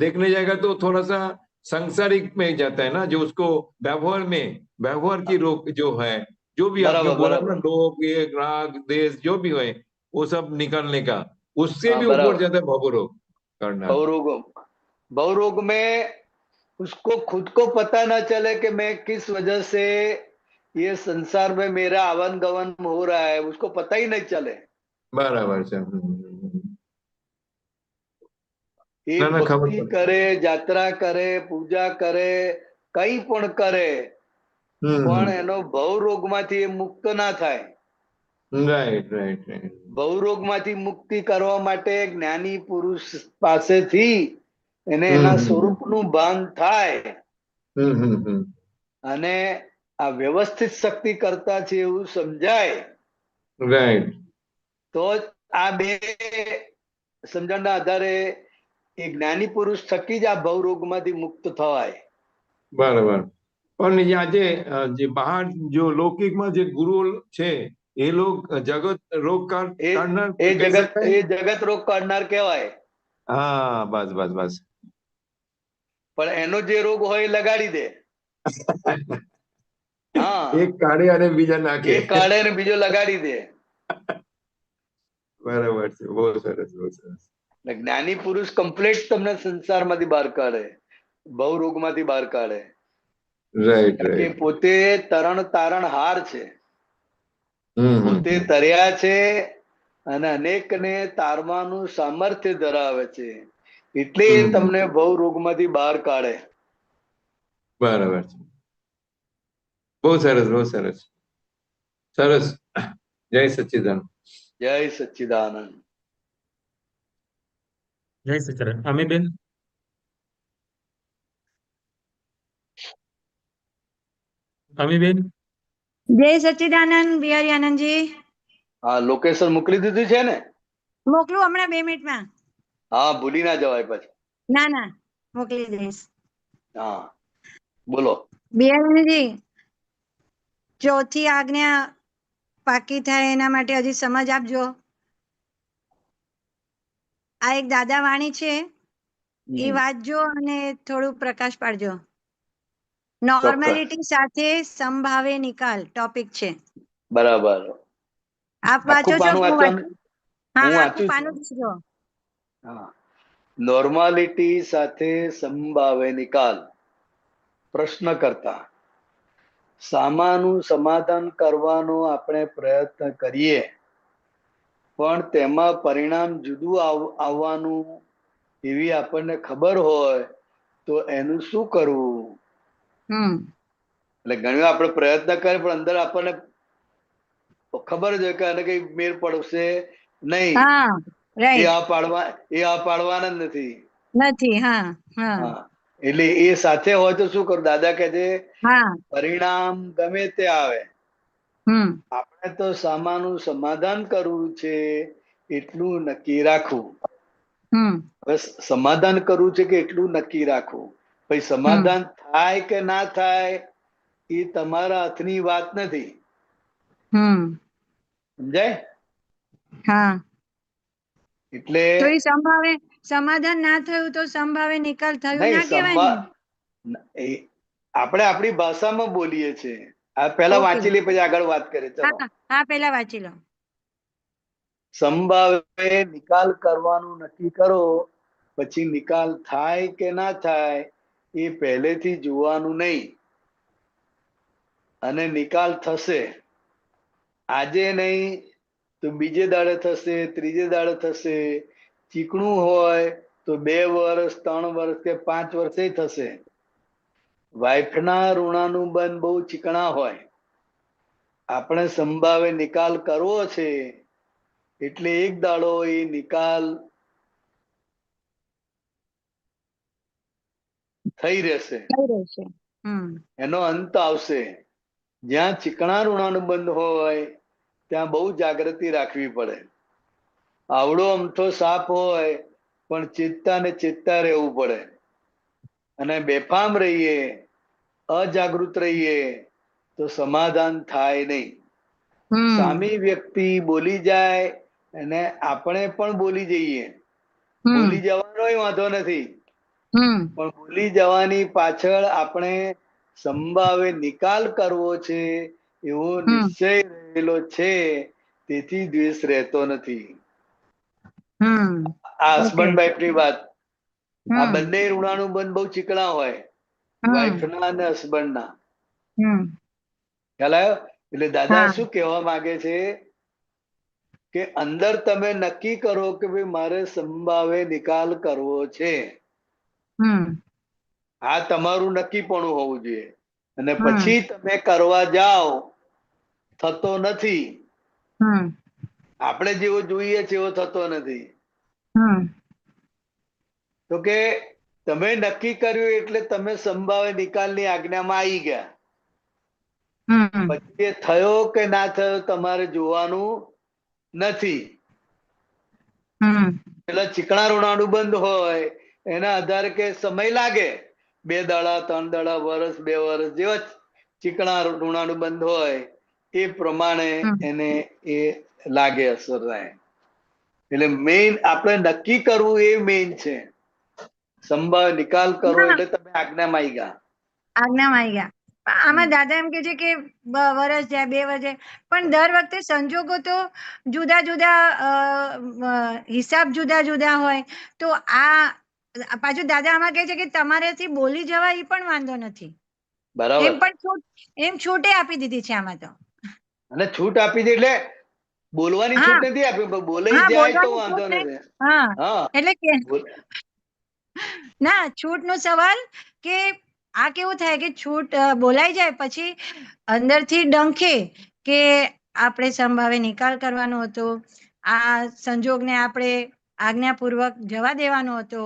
देखने जाएगा तो थोड़ा सा संसारिक में जाता है ना, जो उसको व्यवहार की रोग जो है, जो भी आपने બરાબર बोला ना, બરાબર लोग ये राग देश जो भी है वो सब निकालने का, उससे हाँ भी ऊपर बराबर। जाता है भव रोग करना। बहुरोग में उसको खुद को पता ना चले कि मैं किस वजह से ये संसार में मेरा आवन गवन हो रहा है, उसको पता ही नहीं चले। बराबर છે. ये ના ના ખબર भक्ति પડે. करे, यात्रा करे, पूजा करे, કઈ પણ કરે પણ એનો ભવરોગમાંથી એ મુક્ત ના થાય. Right right right. ભવરોગમાંથી મુક્તિ કરવા માટે જ્ઞાની પુરુષ પાસેથી એને એના સ્વરૂપનું ભાન થાય અને આ વ્યવસ્થિત શક્તિ કરતા છે એવું સમજાય રાઈટ. તો જ આ બે સમજણના આધારે એ જ્ઞાની પુરુષ થકી જ આ ભવરોગમાંથી મુક્ત થવાય. બરાબર. પણ આજે જે બહાર જો લૌકિકમાં જે ગુરુ છે એ લોક જગત રોગ કાઢનાર એ કહી શકાય? જગત રોગ કાઢનાર કહેવાય. હા, બસ બસ બસ. પણ એનો જે રોગ હોય એ લગાડી દે. હા, એક કાઢે અને બીજા નાખે. એક કાઢે ને બીજો લગાડી દે. બરાબર છે. બહુ સરસ બહુ સરસ. જ્ઞાની પુરુષ કમ્પ્લીટ તમને સંસારમાંથી બહાર કાઢે, ભવરોગમાંથી બહાર કાઢે. રાઈટ કે રાઈટ. પોતે તરણ તારણ હાર છે, હમ પોતે તર્યા છે અને અનેકને તારવાનું સામર્થ્ય ધરાવે છે, એટલે એ તમને ભવરોગમાંથી બહાર કાઢે. બરાબર છે. બહુ સરસ બહુ સરસ સરસ. જય સચ્ચિદાનંદ. જય સચ્ચિદાનંદ. જય સચ્ચિદાનંદ. અમીબેન, અમીબેન, જય સચ્ચિદાનંદ બિહારી આનંદજી. હા, લોકેશન મોકલી દીધું છે ને? મોકલું હમણાં 2 મિનિટમાં. હા, ભૂલી ના જવાય પછી. ના મોકલી દઈશ. હા, બોલો. બિહારી આનંદજી, ચોથી આજ્ઞા પાકી થાય એના માટે હજી સમજ આપજો. આ એક દાદા વાણી છે, એ વાંચજો અને થોડું પ્રકાશ પાડજો. નોર્માલિટી સાથે સંભાવે નિકાલ ટોપિક છે. બરાબર. આપ વાંચો આખું છો? પાનું હું વાંચવાનું? હા, હું આખું વાંચું પાનું છું. વાંચજો. હા, નોર્માલિટી સાથે સંભાવે નિકાલ. પ્રશ્ન કરતા સામાનું સમાધાન કરવાનો આપણે પ્રયત્ન કરીએ, પણ તેમાં પરિણામ જુદું આવવાનું એવી આપણને ખબર હોય તો એનું શું કરવું? એટલે ઘણી વાર આપણે પ્રયત્ન કરીએ પણ અંદર આપણને ખબર જ હોય કે આને કઈ મેળ પડશે નહીં. એ આ પાડવાના જ નથી. હા, એટલે એ સાથે હોય તો શું કરું? દાદા કહે છે પરિણામ ગમે તે આવે, આપણે તો સામાનું સમાધાન કરવું છે એટલું નક્કી રાખવું. હવે સમાધાન કરવું છે કે એટલું નક્કી રાખવું. પછી સમાધાન થાય કે ના થાય એ તમારા હાથની વાત નથી. સમજાય? હા, એટલે તો એ સંભાવે સમાધાન ના થયું તો સંભાવે નિકાલ થયું ના કહેવાય ને? આપણે આપણી ભાષામાં બોલીએ છીએ. આ પહેલા વાંચી લે પછી આગળ વાત કરીએ. ચલો, હા, પહેલા વાંચી લો. સંભાવે નિકાલ કરવાનું નક્કી કરો, પછી નિકાલ થાય કે ના થાય એ પહેલેથી જોવાનું નહીં. અને નિકાલ થશે, આજે નહીં તો બીજે દાડે થશે, ત્રીજે દાડે થશે. ચીકણું હોય તો 2 વર્ષ 3 વર્ષ કે 5 વર્ષે થશે. વાઇફના ઋણાનુબંધ બહુ ચીકણા હોય. આપણે સંભાવે નિકાલ કરવો છે એટલે એક દાડો એ નિકાલ થઈ રહેશે, થઈ રહેશે. એનો અંત આવશે. જ્યાં ચીકણા ઋણાનુબંધ હોય ત્યાં બહુ જાગૃતિ રાખવી પડે. આવડો અમથો સાપ હોય પણ ચેતતા ને ચેતતા રહેવું પડે. અને બેફામ રહીએ, અજાગૃત રહીએ તો સમાધાન થાય નહીં. સામી વ્યક્તિ બોલી જાય અને આપણે પણ બોલી જઈએ. બોલી જવાનો વાંધો નથી, પણ બોલી જવાની પાછળ આપણે સંભાવે નિકાલ કરવો છે એવો નિશ્ચય રહેલો છે, તેથી દ્વેષ રહેતો નથી. આ હસબન્ડ વાઇફ ની વાત. આ બંને ઋણાનુબંધ બહુ ચીકણા હોય, વાઇફ ના અને હસબન્ડ ના. ખ્યાલ આવ્યો? એટલે દાદા શું કહેવા માંગે છે કે અંદર તમે નક્કી કરો કે ભાઈ મારે સંભાવે નિકાલ કરવો છે. આ તમારું નક્કીપણું હોવું જોઈએ. અને પછી તમે કરવા જાઓ, થતો નથી. આપણે જેવો જોઈએ છે એવો થતો નથી. તો કે તમે નક્કી કર્યું એટલે તમે સંભાવે નિકાલની આજ્ઞામાં આવી ગયા. પછી એ થયો કે ના થયો તમારે જોવાનું નથી. પેલા ચીકણા ઋણાનુબંધ હોય એના આધારે કે સમય લાગે, 2 દાડા 3 દાડા, વર્ષ 2 વર્ષ, જેવા ચીકણા ઋણાનુબંધ હોય એ પ્રમાણે એને એ લાગે, અસર થાય. એટલે મેઇન આપણે નક્કી કરવું એ મેઇન છે. સંભાવ નિકાલ કરો એટલે તમે આજ્ઞામાં આવી ગયા. આજ્ઞામાં આવી ગયા. આમાં દાદા એમ કે છે કે વર્ષ જાય, 2 વર્ષ જાય, પણ દર વખતે સંજોગો તો જુદા જુદા, હિસાબ જુદા જુદા હોય. તો આ પાછું દાદા આમાં કહે છે કે તમારેથી બોલી જવા એ પણ વાંધો નથી. બરાબર. એમ પણ છૂટે આપી દીધી છે આમાં તો. અને છૂટ આપી દે એટલે બોલવાની છૂટ નથી આપી, પણ બોલાઈ જાય તો વાંધો નથી. એટલે કે ના, છૂટ નો સવાલ કે આ કેવું થાય કે છૂટ બોલાઈ જાય પછી અંદરથી ડંખે કે આપણે સંભાવે નિકાલ કરવાનો હતો, આ સંજોગને આપણે આજ્ઞાપૂર્વક જવા દેવાનો હતો,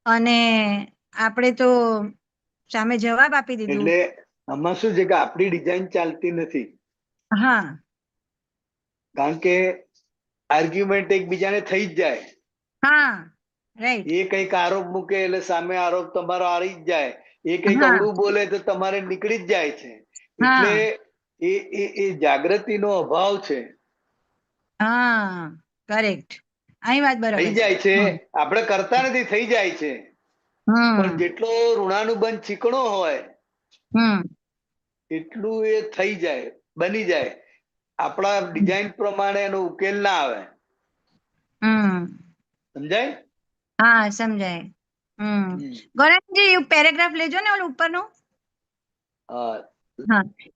અને આપણે તો સામે જવાબ આપી દીધું. એટલે આમાં શું છે કે આપણી ડિઝાઇન ચાલતી નથી. કારણ કે આર્ગ્યુમેન્ટ એકબીજાને થઈ જ જાય. એ કઈક આરોપ મૂકે એટલે સામે આરોપ તમારો આવી જ જાય. એ કઈક અવળું બોલે તો તમારે નીકળી જ જાય છે. એટલે એ જાગૃતિનો અભાવ છે. કરેક્ટ. અહીં વાત બરાબર થઈ જાય છે, આપણે કરતા નથી, થઈ જાય છે. પણ જેટલો ઋણાનુબંધ ચીકણો હોય એટલું એ થઈ જાય, બની જાય. આપણા ડિઝાઇન પ્રમાણે એનો ઉકેલ ના આવે. સમજાય? સમજાય. ગોરાજી પેરેગ્રાફ લેજો ને ઓલું ઉપરનું.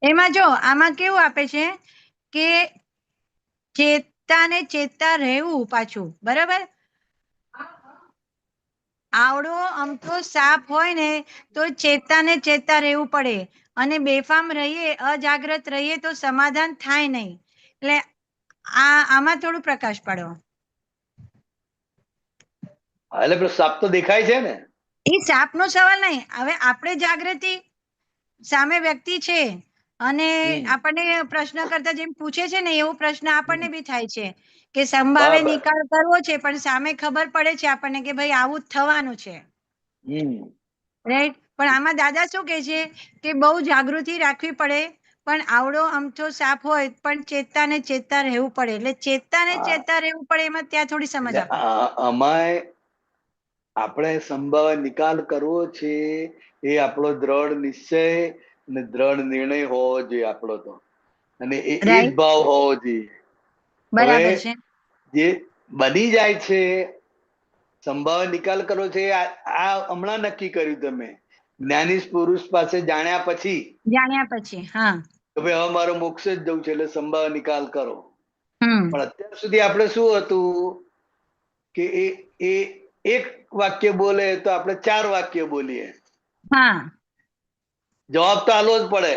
એમાં જો આમાં કેવું આપે છે કે ચેતતા ને ચેતતા રહેવું પાછું, બરાબર? આવડો અમથો સાપ હોય ને તો ચેતતા ને ચેતતા રહેવું પડે, અને બેફામ રહીએ, અજાગ્રત રહીએ તો સમાધાન થાય નહીં. એટલે આમાં થોડું પ્રકાશ પાડો. એટલે સાપ તો દેખાય છે ને. એ સાપનો સવાલ નહીં. હવે આપણે જાગૃતિ, સામે વ્યક્તિ છે અને આપણને પ્રશ્ન કરતા જેમ પૂછે છે ને એવો પ્રશ્ન આપણને બી થાય છે કે સંભાવે નિકાલ કરવો છે, પણ સામે ખબર પડે છે આપણને કે ભાઈ આવું જ થવાનું છે, રાઈટ? પણ આમાં દાદા શું કહે છે કે બહુ જાગૃતિ રાખવી પડે, પણ આવડો અમથો સાપ હોય પણ ચેતતા ને ચેતતા રહેવું પડે. એટલે ચેતતા ને ચેતતા રહેવું પડે, એમાં ત્યાં થોડી સમજ આપો. અમાય આપણે સંભાવે નિકાલ કરવો છે એ આપણો દ્રઢ નિશ્ચય અને દ્રઢ નિર્ણય હોવો જોઈએ આપણો તો, અને એ જ ભાવ હોવો જોઈએ. બરાબર છે. જે બની જાય છે, સંભાવે નિકાલ કરવો છે, આ હમણાં નક્કી કર્યું તમે જ્ઞાની પુરુષ પાસે જાણ્યા પછી કે ભાઈ હવે મારો મોક્ષ જ જવું છે એટલે સંભાવે નિકાલ કરો. પણ અત્યાર સુધી આપણે શું હતું કે એ એક વાક્ય બોલે તો આપણે 4 વાક્ય બોલીએ. જવાબ તો આલો જ પડે,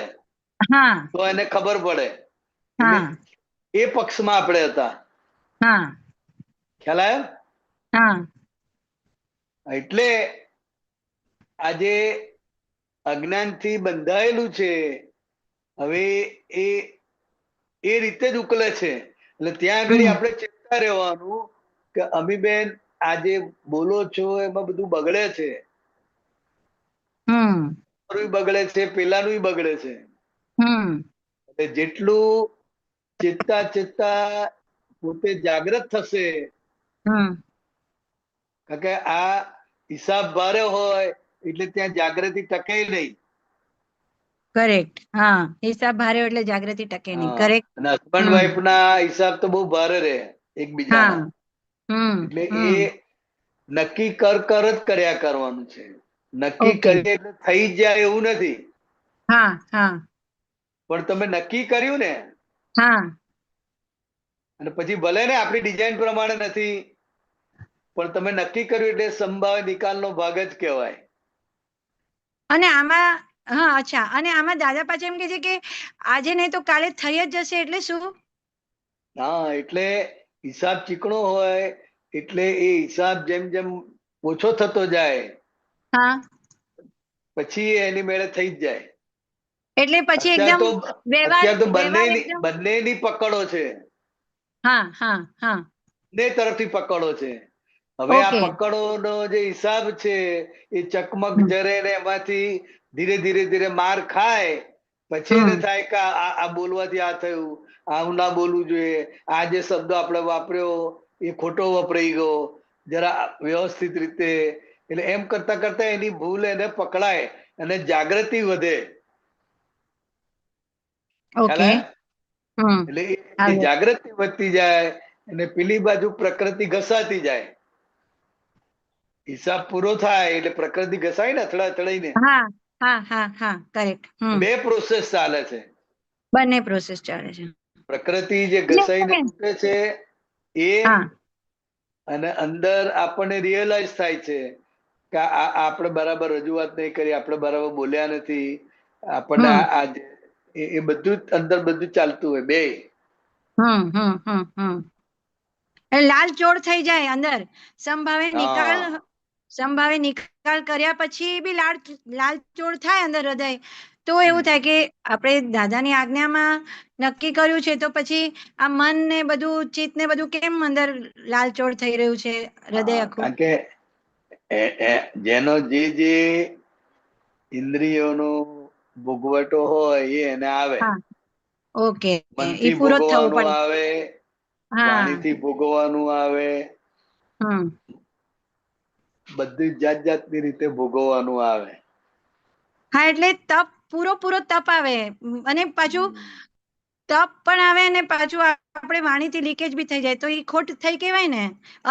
હા તો એને ખબર પડે. એટલે હા એ પક્ષમાં આપણે હતા. હા ખ્યાલ આવ્યો? હા એટલે આજે અજ્ઞાનથી બંધાયેલું છે, હવે એ એ રીતે જ ઉકલે છે. એટલે ત્યાં આગળ આપણે ચેતતા રહેવાનું કે અમીબેન આજે બોલો છો એમાં બધું બગડે છે, હમ બગડે છે, પેલાનું બગડે છે. હમ એટલે જેટલું ચેતતા ચેતતા પોતે જાગ્રત થશે, હમ કારણ કે આ હિસાબ ભારે હોય એટલે ત્યાં જાગૃતિ ટકે નહીં. કરેક્ટ. હા, હિસાબ ભારે હોય એટલે જાગૃતિ ટકે નહીં. હા, કરેક્ટ. અને હસબન્ડ હમ વાઈફ ના હિસાબ તો બહુ ભારે રહે હા એકબીજાના. હમ એટલે હમ એ નક્કી કર જ કર્યા કરવાનું છે. નક્કી ઓકે. કરીએ એટલે થઈ જ જાય એવું નથી, હા હા પણ તમે નક્કી કર્યું ને, હા અને પછી ભલે ને આપણી ડિઝાઇન પ્રમાણે નથી, પણ તમે નક્કી કર્યું એટલે સંભાવ્ય નિકાલનો ભાગ જ કહેવાય. અને આમાં હા અચ્છા, અને આમાં દાદા પાછા એમ કે છે કે આજે નહીં તો કાલે થઈ જ જશે, એટલે શું? હા, એટલે હિસાબ ચીકણો હોય એટલે એ હિસાબ જેમ જેમ ઓછો થતો જાય હા, પછી એની મેળે થઈ જ જાય. એટલે પછી અત્યારે એકદમ તો વ્યવહાર અત્યારે તો વ્યવહાર એકદમ બંનેની પકડો છે, હા હા હા બંને તરફથી પકડો છે. હવે આ ઓકે. પકડોનો જે હિસાબ છે એ ચકમક હમ જરે ને એમાંથી ધીરે ધીરે ધીરે માર ખાય, પછી એને હમ થાય કે આ બોલવાથી આ થયું, આવું ના બોલવું જોઈએ, આ જે શબ્દ આપણે વાપર્યો એ ખોટો વપરાઈ ગયો, જરા વ્યવસ્થિત રીતે. એટલે એમ કરતા કરતા એની ભૂલ એને પકડાય અને જાગૃતિ વધે. ખ્યાલ ઓકે. આવ્યો? હમ એટલે એ આવ્યો. જાગૃતિ વધતી જાય અને પેલી બાજુ પ્રકૃતિ ઘસાતી જાય. હિસાબ પૂરો થાય એટલે પ્રકૃતિ ઘસાય ને અથડાઈને. હા હા હા હા કરેક્ટ. બે પ્રોસેસ ચાલે છે. બંને પ્રોસેસ ચાલે છે. પ્રકૃતિ જે ઘસાઈને એટલે તૂટે છે એ, હા અને અંદર આપણને રિયલાઇઝ થાય છે કે આપણે બરાબર રજૂઆત નહીં કરી, આપણે બરાબર બોલ્યા નથી, આપણને હમ એ બધું જ અંદર બધું ચાલતું હોય બે. લાલ ચોળ થઈ જાય અંદર. સંભાવે નિકાલ હા સંભાવે નિકાલ કર્યા પછી બી લાલ ચોળ થાય અંદર હૃદય, તો એવું થાય કે આપણે દાદાની આજ્ઞામાં નક્કી કર્યું છે, તો પછી આ મન ને બધું ચિત્ત ને બધું કેમ અંદર લાલચોળ થઈ રહ્યું છે, હૃદય હા, આખું? કારણ કે જેનો જે ઇન્દ્રિયોનો ભોગવટો હોય એ એને આવે. હા ઓકે. એ મનથી પૂરો જ થવું ભોગવવાનું પડે. આવે, હા વાણીથી ભોગવવાનું આવે, હમ બધી જાત જાતની રીતે ભોગવવાનું આવે. હા, એટલે તપ પૂરો તપ આવે, અને પાછું તપ પણ આવે અને પાછું આપણે વાણીથી લીકેજ બી થઈ જાય, તો એ ખોટ થઈ કેવાય ને,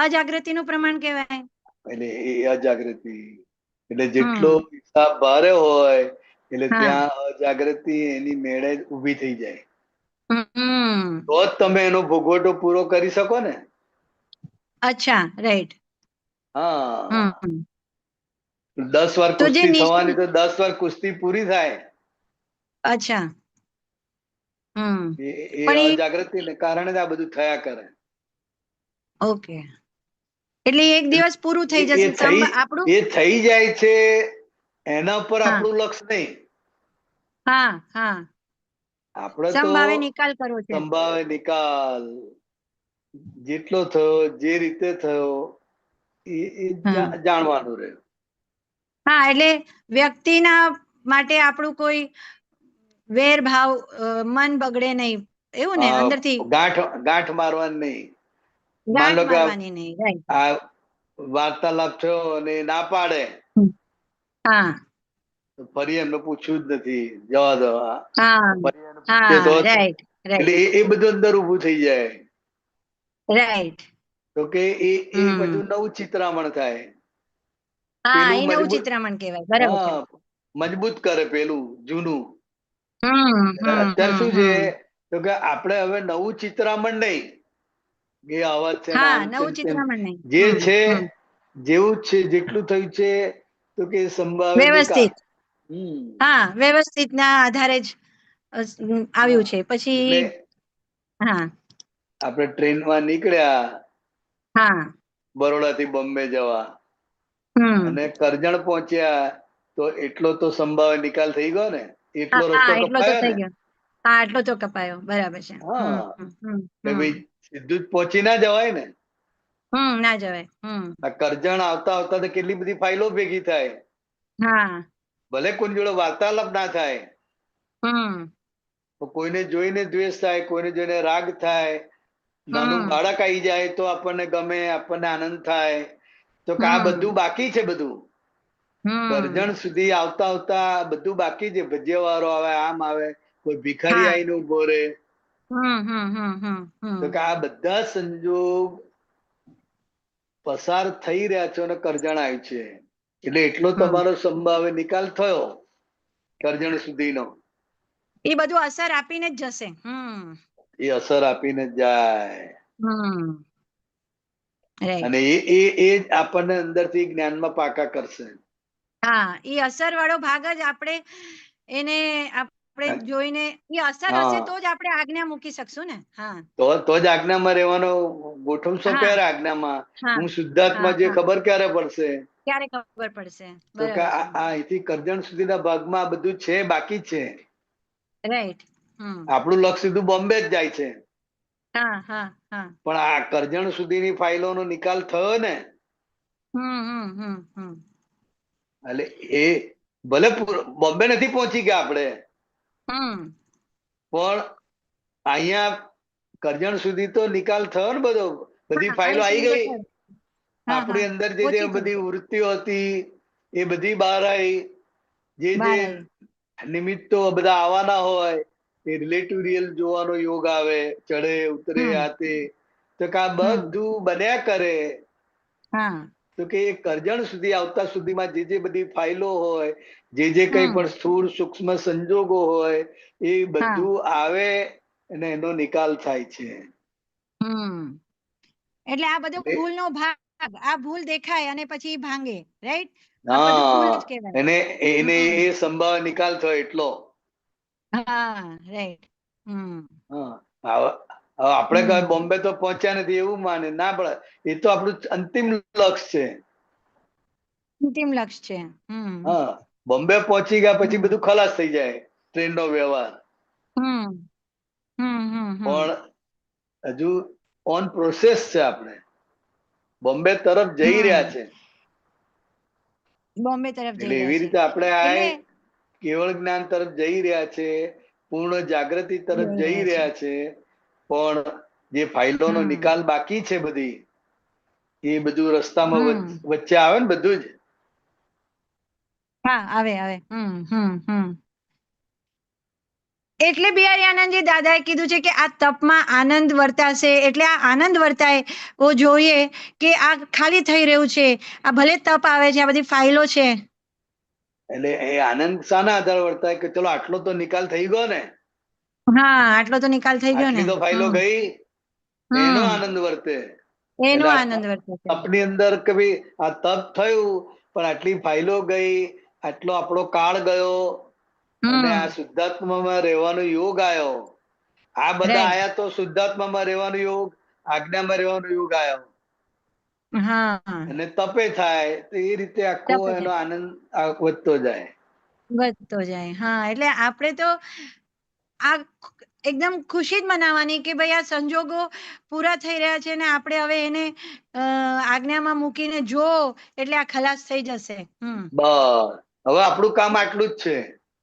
અજાગૃતિનું પ્રમાણ કહેવાય. એટલે એ અજાગૃતિ. એટલે જેટલો હમ હિસાબ ભારે હોય એટલે હા ત્યાં અજાગૃતિ એની મેળે જ ઊભી થઈ જાય. હમ તો જ તમે એનો ભોગવટો પૂરો કરી શકો ને. અચ્છા, રાઈટ. હા, હમ 10 વાર તો જે કુસ્તી નિશ્ચિત. થવાની તો 10 વાર કુસ્તી પૂરી થાય. અચ્છા. એ પણ અજાગૃતિને કારણે જ આ બધું થયા કરે. ઓકે, એટલે એક દિવસ પૂરું થઈ એ જશે થઈ આપણું. એ થઈ જાય છે, એના પર હા આપણું લક્ષ નહીં. હા હા આપણે તો સંભાવે નિકાલ કરવો છે. સંભાવે નિકાલ જેટલો થયો, જે રીતે થયો એ હા જાણવાનું રહ્યું. હા, એટલે વ્યક્તિના માટે આપણું કોઈ વેર ભાવ, મન બગડે નહીં, એવું ને, અંદરથી ગાંઠ મારવાની નહીં. માન ગાંઠ લો કે મારવાની નહીં. રાઈટ. આ વાર્તાલાપ થયો અને ના પાડે, હા તો ફરી એમને પૂછ્યું જ નથી, જવા દો. હા ફરી એને પૂછે તો હા રાઈટ એટલે રાઈટ એ બધું અંદર ઊભું થઈ જાય. રાઈટ. તો કે એ બધું નવું ચિત્રામણ થાય. હા, પેલું એ નવું મજબૂત, ચિત્રામણ કહેવાય. બરાબર છે. હા, મજબૂત કરે પેલું જૂનું. અત્યારે શું છે, હમ. તો કે આપણે હવે નવું ચિત્રામણ નહીં, એ અવાજ છે ને હા, આમ છે નવું ને તેમ, ચિત્રામણ નહીં. જે છે જેવું જ છે, જેટલું થયું છે, તો કે સંભાવે નિકાલ. વ્યવસ્થિત. હા, વ્યવસ્થિતના આધારે જ આવ્યું છે. એટલે પછી હા આપણે ટ્રેનમાં નીકળ્યા હા બરોડા થી બોમ્બે જવા, અને હમ કરજણ પહોંચ્યા તો એટલો તો સંભાવે નિકાલ થઈ ગયો ને, એટલો હા રસ્તો એટલો તો કપાયો થઈ ને. ગયો. હા, એટલો તો કપાયો, બરાબર છે. હા, કે હમ ભાઈ સીધું જ પહોંચી ના જવાય ને. ના જવાય. આ કરજણ આવતા આવતા તો કેટલી બધી ફાઇલો ભેગી થાય, હા ભલે કોઈ જોડે વાર્તાલાપ ના થાય, તો કોઈને જોઈને દ્વેષ થાય, કોઈને જોઈને રાગ થાય, નાનું બાળક આવી જાય તો આપણને ગમે, આપણને આનંદ થાય. તો કે આ બધું બાકી છે. બધું કરજણ સુધી આવતા આવતા બધું બાકી છે. ભજીયા વાળો આવે, આમ આવે, કોઈ ભિખારી હા આવીને ઉભો રહે. તો કે આ બધા સંજોગ પસાર થઈ રહ્યા છે અને કરજણ આવ્યું છે. એટલે એટલો તમારો સંભાવે નિકાલ થયો કરજણ સુધીનો. એ બધું અસર આપીને જ જશે. એ અસર આપીને જાય, રાઈટ. અને એ જ આપણને અંદરથી જ્ઞાનમાં પાકા કરશે. હા, એ અસર વાળો ભાગ જ આપણે એને આપણે જોઈને, એ અસર હશે તો જ આપણે આજ્ઞા મૂકી શકશું ને. હા, તો જ આજ્ઞામાં રહેવાનો ગોઠવશો. હા ક્યારે આજ્ઞામાં? હા હું શુદ્ધાત્મા જે ખબર ક્યારે પડશે? ક્યારે ખબર પડશે? તો કે બરાબર છે. અહીંથી કરજણ સુધીના ભાગમાં આ બધું છે, બાકી જ છે. રાઈટ. આપણું લક્ષ્ય સીધું બોમ્બે જ જાય છે, હા હા હા પણ આ કરજણ સુધીની ફાઇલોનો નિકાલ થયો ને. એટલે એ ભલે બોમ્બે નથી પહોંચી ગયા આપણે, પણ અહીંયા કરજણ સુધી તો નિકાલ થયો ને બધો. બધી ફાઇલો આવી ગઈ. આપણી અંદર જે બધી વૃત્તિઓ હતી એ બધી બહાર આવી. જે નિમિત્તો બધા આવવાના હોય એ રિલેટિવ રિયલ જોવાનો યોગ આવે, ચડે ઉતરે આતે, તો કે આ બધું બન્યા કરે. તો કે એ કરજણ સુધી આવતા સુધીમાં જે બધી ફાઇલો હોય, જે કંઈ પણ સ્થૂળ સૂક્ષ્મ સંજોગો હોય, એ બધું આવે અને એનો નિકાલ થાય છે. એટલે આ બધો ભૂલનો ભાગ, આ ભૂલ દેખાય અને પછી ભાંગે. રાઈટ. આ બધું ભૂલ જ હા, કહેવાય. એને એ સંભાવ નિકાલ થયો એટલો. હા, રાઈટ. હા, આપણે કઈ બોમ્બે તો પહોંચ્યા નથી એવું માને ના, પડે એ તો આપણું અંતિમ લક્ષ્ય છે. અંતિમ લક્ષ્ય છે. હા, બોમ્બે પહોંચી ગયા પછી બધું ખલાસ થઈ જાય, ટ્રેનનો વ્યવહાર. પણ હજુ ઓન પ્રોસેસ છે. આપણે બોમ્બે તરફ જઈ રહ્યા છે. બોમ્બે તરફ જઈ એટલે રહ્યા એવી છે. રીતે આપણે આ એટલે કેવળ જ્ઞાન તરફ જઈ રહ્યા છે, પૂર્ણ જાગૃતિ તરફ જઈ રહ્યા છે. પણ જે ફાઇલોનો નિકાલ બાકી છે બધી, એ બધું રસ્તામાં વચ્ચે આવે ને બધું જ. હા, આવે આવે. એટલે બિહારી આનંદજી દાદાએ કીધું છે કે આ તપમાં આનંદ વર્તાશે. એટલે આ આનંદ વર્તાય ઓ જોઈએ કે આ ખાલી થઈ રહ્યું છે. આ ભલે તપ આવે છે, આ બધી ફાઇલો છે. એટલે એ આનંદ શાના આધારે વર્તાય કે ચલો આટલો તો નિકાલ થઈ ગયો ને, હા, આટલો તો નિકાલ થઈ ગયો ને. આટલી તો ફાઇલો ગઈ, એનો આનંદ વર્તે. એનો એટલે આનંદ વર્તે. તપની અંદર કે ભાઈ આ તપ થયું, પણ આટલી ફાઇલો ગઈ, આટલો આપણો કાળ ગયો, અને આ શુદ્ધાત્મામાં રહેવાનો યોગ આવ્યો. આ બધા આયા તો શુદ્ધાત્મામાં રહેવાનો યોગ, આજ્ઞામાં રહેવાનો યોગ આવ્યો. અને તપે થાય તો એ રીતે આખો એનો આનંદ વધતો જાય. વધતો જાય. હા, એટલે આપણે તો આ એકદમ ખુશી જ મનાવવાની કે ભાઈ આ સંજોગો પૂરા થઈ રહ્યા છે ને આપણે હવે એને આજ્ઞામાં મૂકીને જો એટલે આ ખલાસ થઈ જશે. બસ, હવે આપણું કામ આટલું જ છે.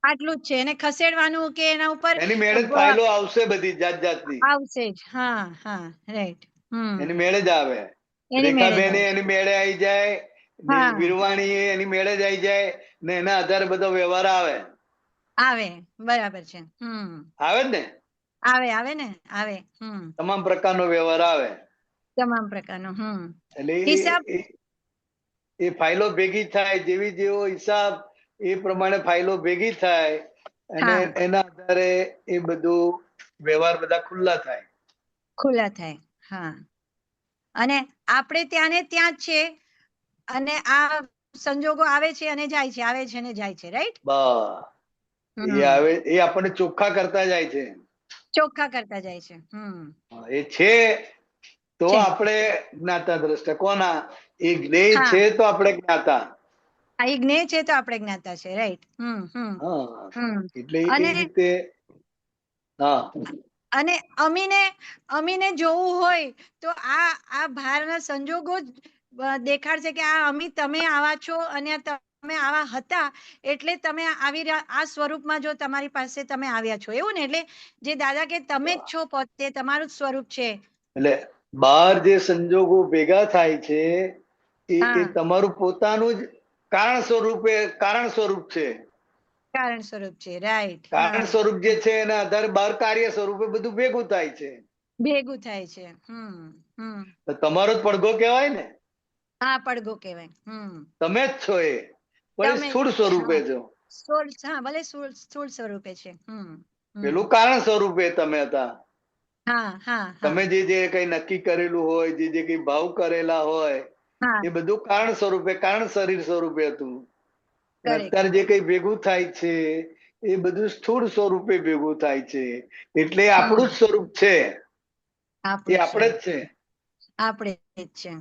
આટલું જ છે. એને ખસેડવાનું કે એના ઉપર એની મેળે જ ફાઇલો આવશે બધી જાત જાતની. આવશે જ. હા હા, રાઈટ. એની મેળે જ આવે. રેખાબેન એની મેળે આવી જાય, વીરવાણી એની મેળે જ આવી જાય ને, એના આધારે બધો વ્યવહાર આવે. આવે, બરાબર છે. આવે જ ને. આવે ને, આવે. તમામ પ્રકારનો વ્યવહાર આવે. તમામ પ્રકારનો. એટલે હિસાબ એ ફાઇલો ભેગી થાય, જેવી જેવો હિસાબ એ પ્રમાણે ફાઇલો ભેગી થાય, અને એના આધારે એ બધું વ્યવહાર બધા ખુલ્લા થાય. ખુલ્લા થાય. હા, અને આપણે ત્યાં ને ત્યાં જ છે. અને આ સંજોગો આવે છે અને જાય છે, આવે છે અને જાય છે, રાઈટ? એ આવે, એ આપણને ચોખ્ખા કરતા જાય છે. ચોખ્ખા કરતા જાય છે. એ છે તો છે. આપણે જ્ઞાતા દ્રષ્ટા. કોના? એ જ્ઞેય હા. છે તો આપણે જ્ઞાતા. આ એ જ્ઞેય છે તો આપણે જ્ઞાતા છે, રાઈટ? હા, એટલે એ અને રીતે. હા, અને અમીને જોવું હોય તો આ બહારના સંજોગો જ દેખાડશે કે આ અમી તમે આવા છો અને તમે આવા હતા એટલે તમે આ સ્વરૂપમાં જો તમારી પાસે તમે આવ્યા છો, એવું ને? એટલે જે દાદા કે તમે જ છો, પોતે તમારું જ સ્વરૂપ છે. એટલે બહાર જે સંજોગો ભેગા થાય છે એ હા. તમારું પોતાનું જ કારણ સ્વરૂપ છે. કારણ સ્વરૂપ છે, રાઈટ? કારણ સ્વરૂપ જે છે એના આધારે બહાર કાર્ય સ્વરૂપે બધું ભેગું થાય છે. ભેગું થાય છે. તો તમારો જ પડઘો કહેવાય ને. હા, પડઘો કહેવાય. તમે જ છો, એ ભલે તમે સ્થૂળ સ્વરૂપે છો. ભલે સ્થૂળ સ્વરૂપે છે. પેલું કારણ સ્વરૂપે તમે હતા. હા. તમે જે કઈ નક્કી કરેલું હોય, જે કઈ ભાવ કરેલા હોય, હા, એ બધું કારણ સ્વરૂપે, કારણ શરીર સ્વરૂપે હતું. correct. અત્યારે જે કઈ ભેગું થાય છે એ બધું સ્થૂળ સ્વરૂપે ભેગું થાય છે. એટલે આપણું જ સ્વરૂપ છે, એ આપણે જ છે. આપણે જ છે.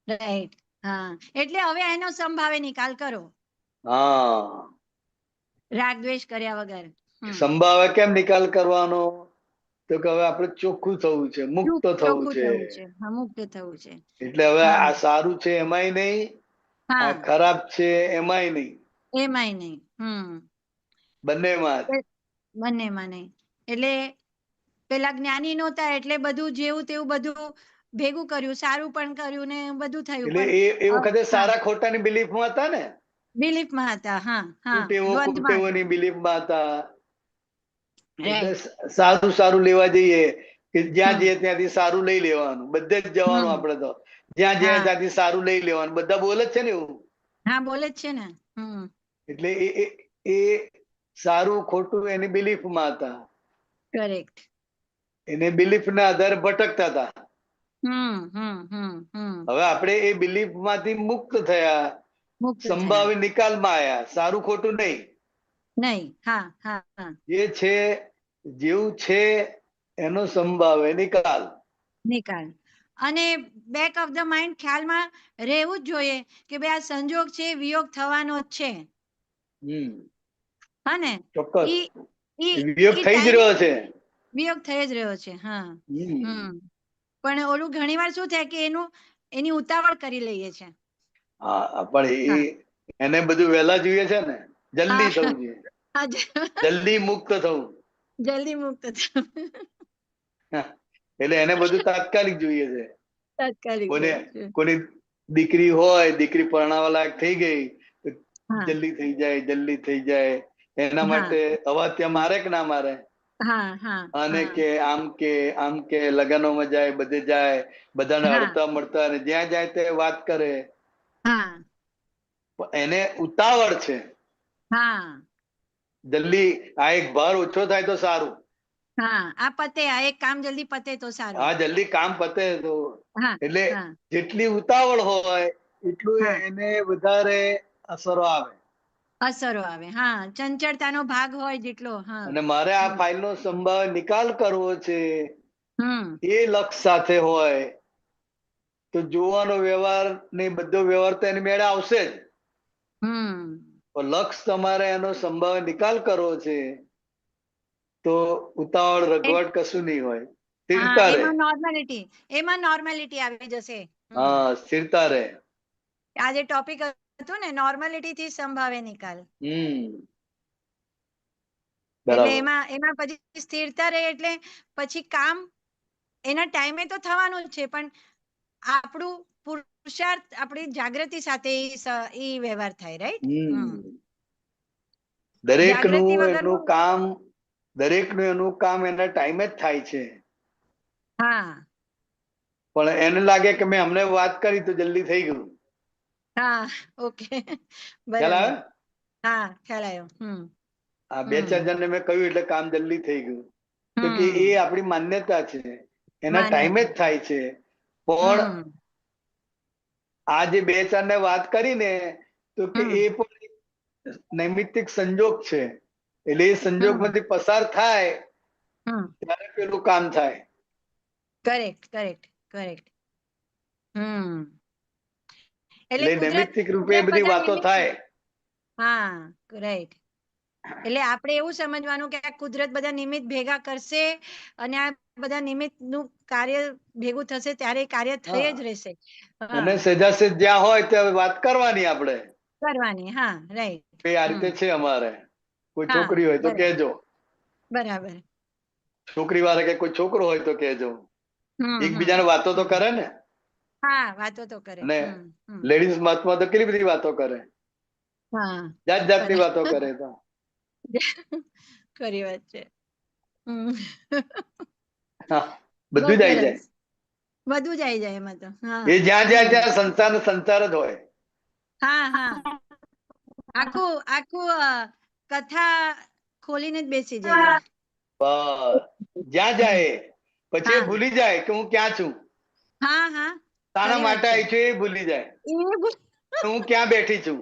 રાઈટ. હા, એટલે હવે એનો સંભાવે નિકાલ કરો, હા, રાગ દ્વેષ કર્યા વગર. સંભાવે કેમ નિકાલ કરવાનો? તો કે હવે આપણે ચોખ્ખું થવું છે, મુક્ત થવું ચોખ્ખું છે. થવું છે. હા, મુક્ત થવું છે. એટલે હવે હા. આ સારું છે એમાંય નહીં, આ હા, ખરાબ છે એમાંય નહીં, એમાંય નહીં. બંનેમાં જ. બંનેમાં નહીં. એટલે પેલા જ્ઞાની નહોતા એટલે બધું જેવું તેવું બધું ભેગું કર્યું, સારું પણ કર્યું ને બધું થયું, એટલે પણ એ વખતે સારા ખોટાની બિલીફમાં હતા ને, બિલીફમાં હતા. હા, કુટેવો દ્વંદ્વમાં હતા. કુટેવોની બિલીફમાં હતા. એટલે રાઈટ. સારું લેવા જઈએ કે જ્યાં જઈએ ત્યાંથી સારું લઈ લેવાનું, બધે જ જવાનું. આપણે તો જ્યાં જઈએ હા, ત્યાંથી સારું લઈ લેવાનું, બધા બોલે જ છે ને એવું. હા, બોલે જ છે ને. એટલે એ સારું ખોટું એની બિલીફમાં હતા. કરેક્ટ. એને બિલીફ ના આધારે ભટકતા હતા. હવે આપણે એ બિલીફ માંથી મુક્ત થયા, મુક્ત થયા. સંભાવી નિકાલમાં આયા, સારું ખોટું નહીં. નહીં. હા. જે છે જેવું છે એનો સંભાવે નિકાલ. અને બેક ઓફ ધ માઇન્ડ ખ્યાલમાં રહેવું જ જોઈએ કે ભાઈ આ સંજોગ છે, વિયોગ થવાનો જ છે. હા ને? ચોક્કસ વિયોગ ઈ થઈ જ ટાઈમે રહ્યો છે. વિયોગ થઈ જ રહ્યો છે. હા. પણ ઓલું ઘણી વાર શું થાય કે એની ઉતાવળ કરી લઈએ છે. હા, પણ એને બધું વહેલા જોઈએ છે ને, જલ્દી થવું જોઈએ, જલ્દી મુક્ત થવું. જલ્દી મુક્ત થવું. એટલે એને બધું તાત્કાલિક જોઈએ છે. તાત્કાલિક જોઈએ છે. કોની દીકરી હોય, દીકરી પરણાવા લાયક થઈ ગઈ, જલ્દી થઈ જાય. એના માટે અવાજ ત્યાં મારે કે ના મારે? અને કે આમ કે લગનોમાં જાય, બધે જાય, બધાને હળતા મળતા, અને જ્યાં જાય તે વાત કરે. એને ઉતાવળ છે. જલ્દી આ એક ભાર ઓછો થાય તો સારું. આ પતે, આ એક કામ જલ્દી પતે તો સારું. હા, જલ્દી કામ પતે તો. એટલે જેટલી ઉતાવળ હોય એટલું એને વધારે અસરો આવે. હા, ચંચળતાનો ભાગ હોય જેટલો. અને મારે આ ફાઇલ નો સંભાવ નિકાલ કરવો છે, એ લક્ષ સાથે હોય તો જોવાનો વ્યવહાર ને બધો વ્યવહાર તો એની મેળે આવશે જ. લક્ષ તમારે એનો સંભાવ નિકાલ કરવો છે તો ઉતાવળ રઘવાટ કશું નહીં હોય, સ્થિરતા રહે. એમાં નોર્માલિટી આવી જશે. હા, સ્થિરતા રહે. આ જે ટોપિક હતું ને, નોર્માલિટી થી સંભાવે નિકાલ. એટલે એમાં પછી સ્થિરતા રહે એટલે પછી કામ એના ટાઈમે તો થવાનું જ છે, પણ આપણું પુરુષાર્થ આપણી જાગૃતિ સાથે એ વ્યવહાર થાય, રાઈટ? દરેકનું એનું કામ એના ટાઈમે જ થાય છે. પણ એને લાગે કે મેં હમણાં વાત કરી તો જલ્દી થઈ ગયું. ઓકે, ખ્યાલ આવે? ખ્યાલ આવ્યો. આ 2-4 જણને મેં કહ્યું એટલે કામ જલ્દી થઈ ગયું. તો કે એ આપણી માન્યતા છે, એના ટાઈમે જ થાય છે. પણ આ જે 2-4 ને વાત કરીને તો કે એ પણ એક નૈમિત્તિક સંજોગ છે, એટલે એ સંજોગમાંથી પસાર થાય ત્યારે પેલું કામ થાય. Correct correct correct. એટલે નૈમિત્તિક રૂપે બધી વાતો થાય. હા રાઈટ. એટલે આપણે એવું સમજવાનું કે આ કુદરત બધા નિમિત્ત ભેગા કરશે અને આ બધા નિમિત્ત નું કાર્ય ભેગું થશે ત્યારે એ કાર્ય થઈ જ રહેશે. અને સહેજાસહેજ જ્યાં હોય ત્યાં વાત કરવાની આપણે કરવાની. હા રાઈટ. કે આ રીતે છે અમારે. કોઈ છોકરી હોય તો કહેજો, બરાબર. છોકરી વાળા કે કોઈ છોકરો હોય તો કહેજો. એકબીજાને વાતો તો કરે ને. હા વાતો તો કરે. અને લેડીઝ મહાત્મા તો કેટલી બધી વાતો કરે, હા જાત જાતની વાતો કરે. તો ખરી વાત છે. બધું જ આવી જાય. બધું જ આવી જાય એમાં તો. એ જ્યાં જ્યાં જ્યાં સંસાર ને સંસાર જ હોય. હા હા આખું આખું કથા ખોલીને જ બેસી જઈએ. જ્યાં જાય પછી એ ભૂલી જાય કે હું ક્યાં છું, હા હા શાના માટે આવી છું એ ભૂલી જાય, હું ક્યાં બેઠી છું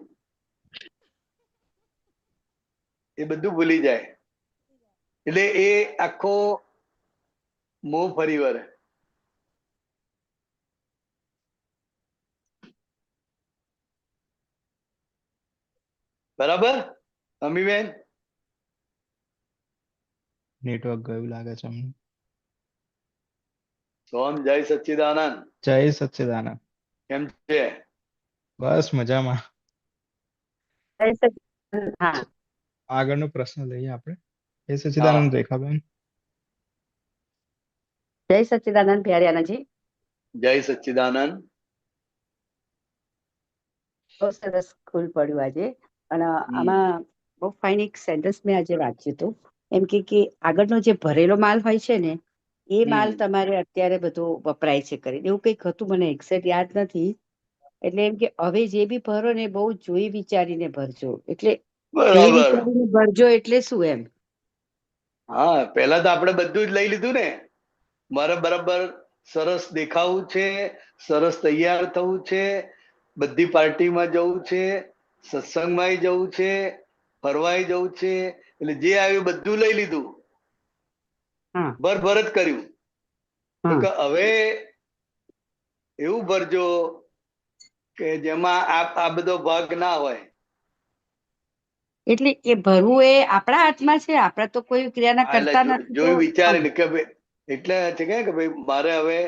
એ બધું ભૂલી જાય. એટલે એ આખો મોહ ફરી વળે. બરાબર અમીબેન? નેટવર્ક ગયું લાગે છે અમને. સોમ જય સચ્ચિદાનંદ. જય સચ્ચિદાનંદ. કેમ છે? બસ મજામાં. આગળનો પ્રશ્ન લઈએ આપણે. જય સચ્ચિદાનંદ રેખાબેન. જય સચ્ચિદાનંદ પ્યારિયાનાજી. જય સચ્ચિદાનંદ. બહુ સરસ સ્કૂલ પડ્યું આજે. અને આમાં બહુ ફાઇન એક સેન્ટેન્સ મેં આજે વાંચ્યું હતું. એમ કે આગળનો જે ભરેલો માલ હોય છે ને એ માલ તમારે અત્યારે બધો વપરાય છે કરીને એવું કંઈક હતું, મને એક્ઝેક્ટ યાદ નથી. એટલે એમ કે હવે જે બી ભરો ને બહુ જોઈ વિચારીને ભરજો. એટલે જોઈ વિચારીને ભરજો એટલે શું એમ? હા પેલા તો આપણે બધું જ લઈ લીધું ને. મારે બરાબર સરસ દેખાવું છે, સરસ તૈયાર થવું છે, બધી પાર્ટીમાં જવું છે, સત્સંગમાં જવું છે, ફરવાય જવું છે, એટલે જે આવ્યું બધું લઈ લીધું, ભર જ કર્યું. તો કે હવે એવું ભરજો કે જેમાં આ બધો ભાગ ના હોય. એટલે એ ભરવું એ આપણા હાથમાં છે, આપણે તો કોઈ ક્રિયાના કરતા નથી. જોયું વિચારે કે ભાઈ એટલે છે કે ભાઈ મારે હવે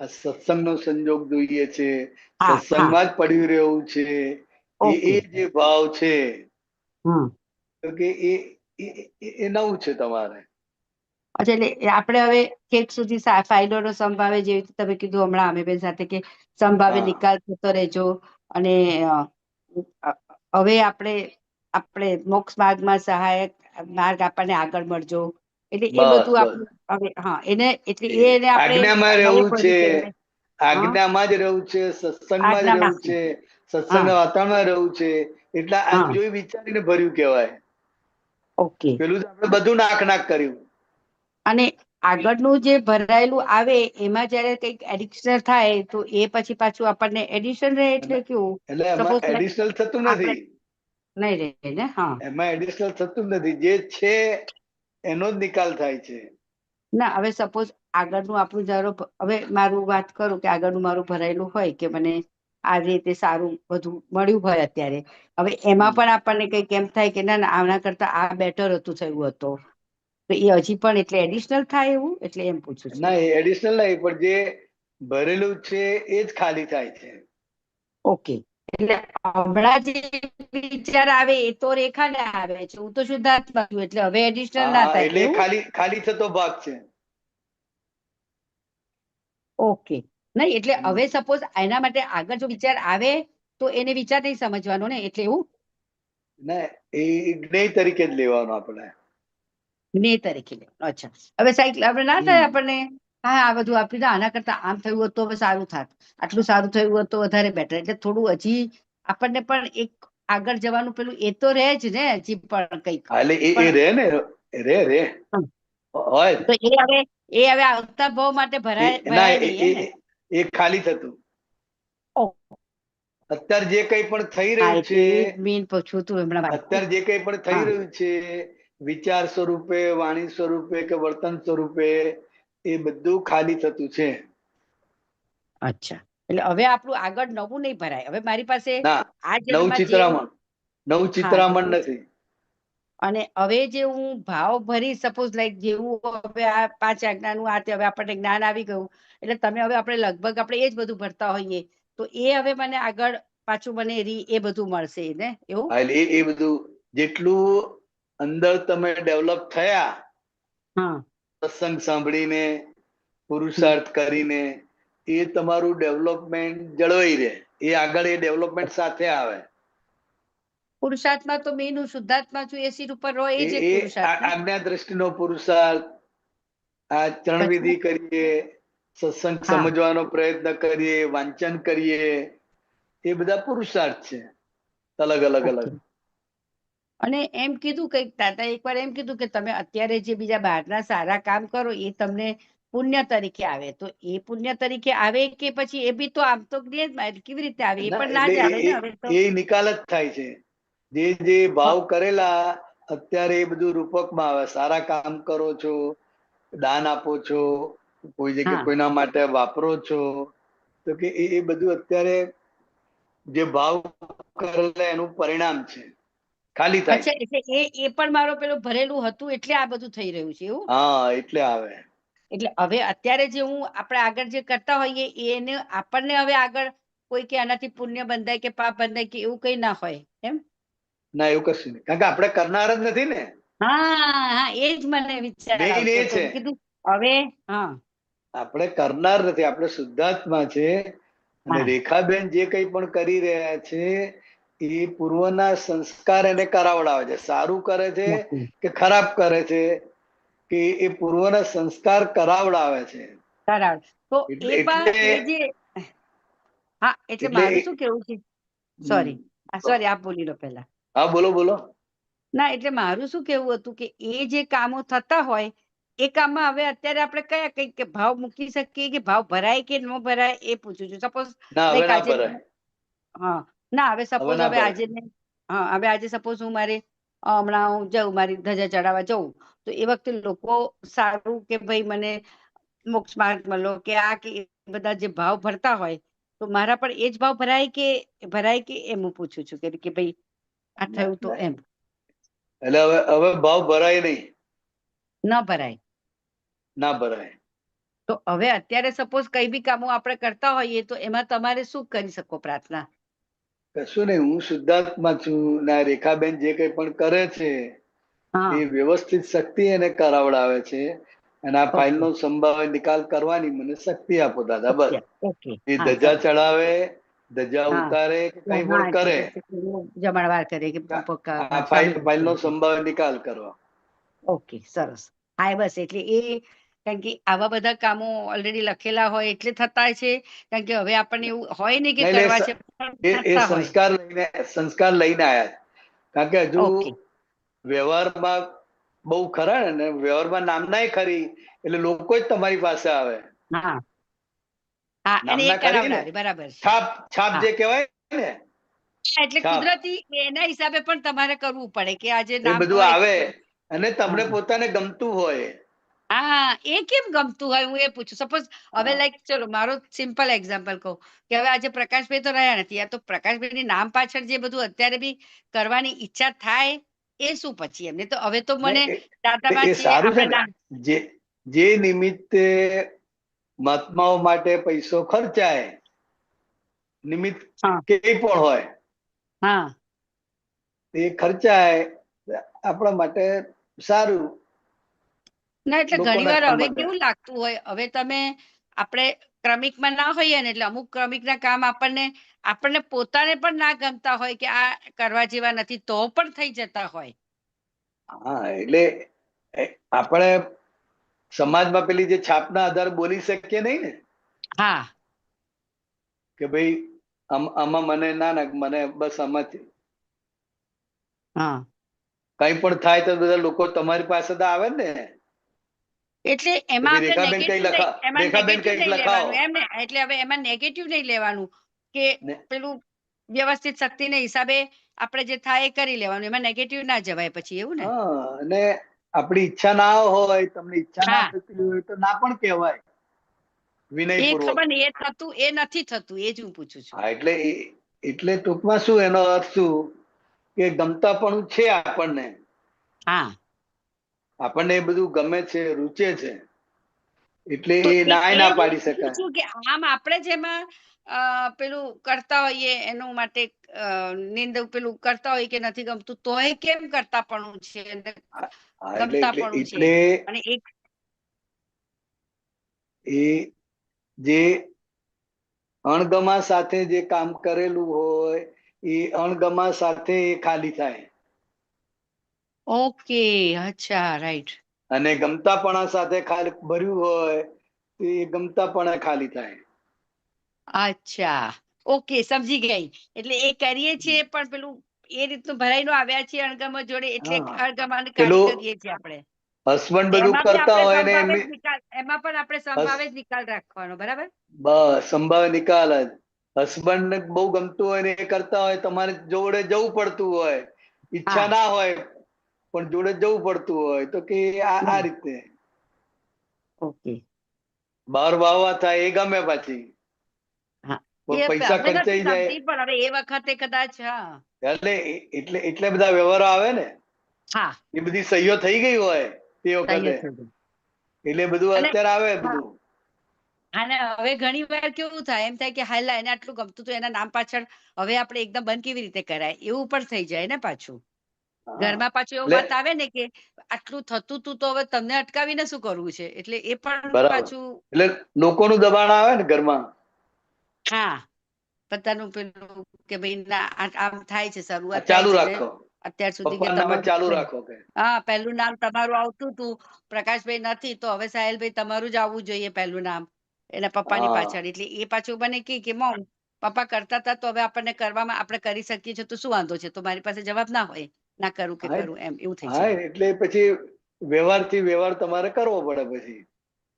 સત્સંગનો સંજોગ જોઈએ છે, સત્સંગમાં જ પડ્યું રહેવું છે, એ જે ભાવ છે કે એ નવું છે તમારે. અચ્છા, એટલે આપણે હવે ઠેક સુધી ફાઇલોનો સંભાવે, જેવી રીતે તમે કીધું હમણાં અમીબેન સાથે કે સંભાવે નિકાલ થતો રહેજો, અને હવે આપણે મોક્ષ માર્ગમાં સહાયક માર્ગ આપણને આગળ મળજો. એટલે એ બધું આપણે હવે એને એટલે એને આજ્ઞામાં આપણે રહેવું છે, ભર્યું. આજ્ઞામાં જ રહેવું છે, સત્સંગમાં જ રહેવું છે, સત્સંગના વાતાવરણમાં રહેવું છે. એટલે આ જોઈ વિચારીને ભર્યું કહેવાય. ઓકે. પેલું આપણે બધું નાક કર્યું. અને આગળનું જે ભરાયેલું આવે એમાં જયારે કંઈક એડિશનલ થાય તો એ પછી પાછું આપણને એડિશન રહે. એટલે કેવું? એટલે એમાં એડિશનલ થતું નથી. નહીં રહે ને? હા, એમાં એડિશનલ થતું નથી. જે છે એનો જ નિકાલ થાય છે. ના, હવે સપોઝ આગળનું આપણું ધારો, હવે મારું વાત કરું કે આગળનું મારું ભરાયેલું હોય કે મને આ રીતે સારું બધું મળ્યું હોય અત્યારે, હવે એમાં પણ આપણને કંઈક એમ થાય કે ના આના કરતા આ બેટર હતું, થયું હતું, તો એ હજી પણ એટલે એડિશનલ થાય એવું? એટલે એમ પૂછું છું. ના, એ એડિશનલ નહીં, પણ જે ભરેલું છે એ જ ખાલી થાય છે. ઓકે. એટલે હમણાં જે વિચાર આવે એ તો રેખાને આવે છે, હું તો શુદ્ધાત્મા છું, એટલે હવે એડિશનલ ના થાય એટલે એવું? ખાલી થતો ભાગ છે. ઓકે. નહીં, એટલે હવે સપોઝ એના માટે આગળ જો વિચાર આવે તો એને વિચાર નહીં સમજવાનો ને, એટલે એવું? ના, એ જ્ઞેય તરીકે જ લેવાનું આપણે. જ્ઞેય તરીકે લેવાનું. અચ્છા. હવે સાયકલ આપણે ના થાય આપણને, હા આ બધું આપી દો, આના કરતા આમ થયું હોત તો હવે સારું થાત, આટલું સારું થયું હોત તો વધારે બેટર. એટલે થોડું હજી આપણને પણ એક આગળ જવાનું પેલું એ તો રહે જ ને, હજી પણ કંઈક. એટલે એ રે ને, રે હોય. તો એ હવે આવતા ભાવ માટે ભરાય નહીં. એ ખાલી થતું. અત્યારે જે કંઈ પણ થઈ હા રહ્યું એટલે છે, એ જ મેઇન પૂછવું હતું હમણાં વાત. અત્યારે જે કંઈ પણ થઈ હા. રહ્યું છે, વિચાર સ્વરૂપે, વાણી સ્વરૂપે કે વર્તન સ્વરૂપે, એ બધું ખાલી થતું છે. અચ્છા, એટલે હવે આપણું આગળ નવું નહીં ભરાય. હવે મારી પાસે ના, આ નવું જન્મમાં જે ચિત્રામણ નવું હા ચિત્રામણ નવું નથી. અને હવે જે હું ભાવ ભરી સપોઝ લાઈક જેવું હવે આ 5 આજ્ઞાનું આ તે હવે આપણને જ્ઞાન આવી ગયું એટલે તમે હવે આપણે લગભગ આપણે એ જ બધું ભરતા હોઈએ તો એ હવે મને આગળ પાછું મને એ બધું મળશે ને એવું. હા, એટલે એ બધું જેટલું અંદર તમે ડેવલપ થયા હા. સત્સંગ સાંભળીને, પુરુષાર્થ કરીને, એ તમારું ડેવલપમેન્ટ જળવાઈ રહે. એ આગળ એ ડેવલપમેન્ટ સાથે આવે. પુરુષાર્થમાં તો મેઇન હું શુદ્ધાત્મા છું એ સીટ ઉપર રહો એ જ એક એ પુરુષાર્થ ને? આજ્ઞા દ્રષ્ટિનો પુરુષાર્થ. આ ચરણ વિધિ કરીએ, સત્સંગ હા. સમજવાનો પ્રયત્ન કરીએ, વાંચન કરીએ, એ બધા પુરુષાર્થ છે અલગ અલગ અલગ. Okay. અને એમ કીધું કંઈક દાદા એકવાર એમ કીધું કે તમે અત્યારે જે બીજા બહારના સારા કામ કરો એ તમને પુણ્ય તરીકે આવે, તો એ પુણ્ય તરીકે આવે કે પછી એ બી તો આમ તો કેવી રીતે આવે એ પણ ના જ આવે ને હવે તો. એ નિકાલ જ થાય છે. જે ભાવ કરેલા અત્યારે એ બધું રૂપકમાં આવે. સારા કામ કરો છો, દાન આપો છો, કોઈ જગ્યાએ હા. કોઈના માટે વાપરો છો, તો કે એ બધું અત્યારે જે ભાવ કરેલા એનું પરિણામ છે, ખાલી થાય. અચ્છા, એટલે એ પણ મારો પેલું ભરેલું હતું એટલે આ બધું થઈ રહ્યું છે એવું. હા, એટલે આવે. એટલે હવે અત્યારે જે હું આપણે આગળ જે કરતા હોઈએ એને આપણને હવે આગળ કોઈ કે આનાથી પુણ્ય બંધાય કે પાપ બંધાય કે એવું કઈ ના હોય એમ. ના, એવું કશું નહીં, કારણ કે આપણે કરનાર જ નથી ને. હા, એ જ મને વિચાર મેઇન આવતો એ હતો. છે, મેં કીધું હવે હા. આપણે કરનાર નથી, આપણે શુદ્ધાત્મા છે. અને હા. રેખાબેન જે કંઈ પણ કરી રહ્યા છે એ પૂર્વના સંસ્કાર એને કરાવડાવે છે. સારું કરે છે નક્કી. કે ખરાબ કરે છે, કે એ પૂર્વના સંસ્કાર કરાવડાવે છે. બરાબર. તો એટલે એ પણ એટલે એ જે હા એટલે એટલે મારું શું કેવું છે, સોરી સોરી આપ બોલી લો પહેલા. હા, બોલો બોલો. ના એટલે મારું શું કેવું હતું કે એ જે કામો થતા હોય એ કામમાં હવે અત્યારે આપણે કયા કંઈક કે ભાવ મૂકી શકીએ કે ભાવ ભરાય કે ન ભરાય એ પૂછું છું. સપોઝ ના, હવે લાઈક ના આજે ભરાય. હા ના હવે સપોઝ ના હવે ભરાય. આજે હા હવે આજે સપોઝ હું મારે હમણાં હું જાઉં મારી ધજા ચડાવવા જઉં તો એ વખતે લોકો સારું કે ભાઈ મને મોક્ષ માર્ગ મળો કે આ કે એ બધા જે ભાવ ભરતા હોય તો મારા પણ એ જ ભાવ ભરાય કે એમ હું પૂછું છું કે ભાઈ આ થયું તો એમ એટલે હવે ભાવ ભરાય નહીં. ન ભરાય. ના ભરાય. તો હવે અત્યારે સપોઝ કઈ બી કામો આપણે કરતા હોઈએ તો એમાં તમારે શું કરી શકો પ્રાર્થના? કશું નહીં, હું શુદ્ધાત્મા છું. ના, રેખાબેન જે કંઈ પણ કરે છે હા. એ વ્યવસ્થિત શક્તિ એને કરાવડાવે છે. અને આ ફાઇલનો સંભાવે નિકાલ કરવાની મને શક્તિ આપો દાદા, બસ. ઓકે એ હા ધજા સરસ. ચડાવે, ધજા હા ઉતારે કે કંઈ હા પણ કરે, જમણવાર કરે કે આ સ્વામી ફાઇલનો સંભાવે નિકાલ કરવા. ઓકે સરસ. હા બસ એટલે એ કારણ કે આવા બધા કામો ઓલરેડી લખેલા હોય એટલે થતા છે કારણ કે હવે આપણને એવું હોય ને કે કરવા છે એ થતા હોય. સંસ્કાર લઈને આયા. કારણ કે હજુ ઓકે વ્યવહારમાં બહુ ખરા ને, વ્યવહારમાં નામનાય ખરી એટલે લોકો જ તમારી પાસે આવે. હા હા અને એ નામના ખરી ને, કરાવડાવે બરાબર છે. છાપ હા જે કહેવાય ને, એટલે છાપ, કુદરતી એના હિસાબે પણ તમારે કરવું પડે કે આજે એ નામ બધું હોય. આવે. અને તમને હા પોતાને ગમતું હોય. હા એ કેમ ગમતું હોય હું એ પૂછું. સપોઝ હવે લાઈક ચલો મારો સિમ્પલ એક્ઝામ્પલ કહું કે હવે આજે પ્રકાશભાઈ તો રહ્યા નથી. આ તો પ્રકાશભાઈની નામ પાછળ જે બધું અત્યારે બી કરવાની ઈચ્છા થાય એ શું પછી એમને તો હવે તો મને દાદામાં એ છીએ સારું છે આપણે ને. નામ જે નિમિત્તે મહાત્માઓ માટે પૈસો ખર્ચાય, નિમિત્ત હા કે પણ હોય, હા એ ખર્ચાય આપણા માટે સારું. ના એટલે ઘણી લોકોના વાર કામ હવે માટે. કેવું લાગતું હોય હવે તમે આપણે ક્રમિકમાં ના હોઈએ ને એટલે અમુક ક્રમિકના કામ આપણને પોતાને પણ ના ગમતા હોય કે આ કરવા જેવા નથી તો પણ થઈ જતા હોય. હા એટલે આપણે સમાજમાં પેલી જે છાપના આધારે બોલી શકીએ નહીં ને, હા કે ભાઈ આમાં મને બસ આમાંથી હા કઈ પણ થાય તો બધા લોકો તમારી પાસે તો આવે ને. એટલે કે એમાં ભાઈ આપણે રેખાબેન કઈ નેગેટિવ નહીં એમાં રેખાબેન નેગેટિવ કઈક નહીં લખાવો લેવાનું એમ ને એટલે હવે એમાં નેગેટિવ નહીં લેવાનું કે ને. પેલું વ્યવસ્થિત શક્તિના હિસાબે આપણે જે થાય એ કરી લેવાનું, એમાં નેગેટિવ ના જવાય પછી, એવું ને? હા, અને આપણી ઈચ્છા ના હોય, તમને ઈચ્છા ના હા. થતી હોય તો ના પણ કહેવાય એ વિનયપૂર્વક. ખબર નહીં, એ નથી થતું, એ જ હું પૂછું છું. હા, એટલે ટૂંકમાં શું, એનો અર્થ શું કે ગમતાપણું છે આપણને, હા, આપણને એ બધું ગમે છે, રૂચે છે, એટલે તો એ ના એ ના હું પાડી પૂછું શકાય. છું કે આમ આપણે જેમાં પેલું કરતા હોઈએ એનું માટે નિંદ પેલું કરતા હોય કે નથી ગમતું, તોય કેમ કરતાપણું છે અને હા, ગમતાપણું છે, એટલે અને એક એ જે અણગમા સાથે જે કામ કરેલું હોય એ અણગમા સાથે એ ખાલી થાય, ઓકે, અચ્છા, રાઈટ. અને ગમતાપણા સાથે ખાલી ભર્યું હોય તો એ ગમતાપણા ખાલી થાય. અચ્છા, ઓકે, સમજી ગઈ. એટલે એ કરીએ છીએ પણ પેલું એ રીતનું ભરાઈને આવ્યા છીએ અણગમા જોડે, એટલે હા, અણગમાને કાઢી પેલું કરીએ છીએ આપણે. હસબન્ડ બધું એમાં બી કરતા આપણે હોય ને સંભાવે એમની જ નિકાલ, એમાં પણ આપણે સંભાવે જ નિકાલ રાખવાનો, બરાબર? બસ સંભાવે નિકાલ જ. હસબન્ડ ને બહુ ગમતું હોય ને એ કરતા હોય, તમારે જોડે જવું પડતું હોય, ઈચ્છા હા. ના હોય પણ જોડે જવું પડતું હોય, તો કે આ રીતે ઓકે. બહાર વાવવા થાય એ ગમે પાછી, હા, પણ એ પૈસા હવે નથી ખર્ચાઈ જાય ગમતી, પણ હવે એ વખતે કદાચ. હા. એટલે બધા વ્યવહારો આવે ને, હા, એ બધી સહીઓ થઈ ગઈ હોય તે સહી વખતે, જ છે. એટલે બધું અને અત્યારે આવે હા, બધું. અને હવે ઘણી વાર કેવું થાય, એમ થાય કે હાલા એને આટલું ગમતું હતું, એના નામ પાછળ હવે આપણે એકદમ બંધ કેવી રીતે કરાય, એવું પણ થઈ જાય ને પાછું. હા, ઘરમાં પાછું એવું એટલે વાત આવે ને કે આટલું થતું તું, તો હવે તમને અટકાવીને શું કરવું છે, એટલે એ પણ બરાબર, પાછું. એટલે લોકોનું દબાણ આવે ને ઘરમાં. હા, બધાનું પેલું કે ભાઈ ના આમ થાય છે, આ શરૂઆત થાય ચાલુ છે ને રાખો, અત્યાર સુધી કે પપ્પા નામે ચાલુ તમારું. રાખો કે. હા, પહેલું નામ તમારું આવતું હતું, પ્રકાશભાઈ નથી, તો હવે સાહેલભાઈ તમારું જ આવવું જોઈએ પહેલું નામ એના પપ્પાની હા, પાછળ. એટલે એ પાછું બને કે મોમ પપ્પા કરતા હતા, તો હવે આપણને કરવામાં આપણે કરી શકીએ છીએ, તો શું વાંધો છે? તો મારી પાસે જવાબ ના હોય, ના કરું કે હા, કરું, એમ એવું થઈ હા, જાય. એટલે પછી વ્યવહારથી વ્યવહાર તમારે કરવો પડે પછી.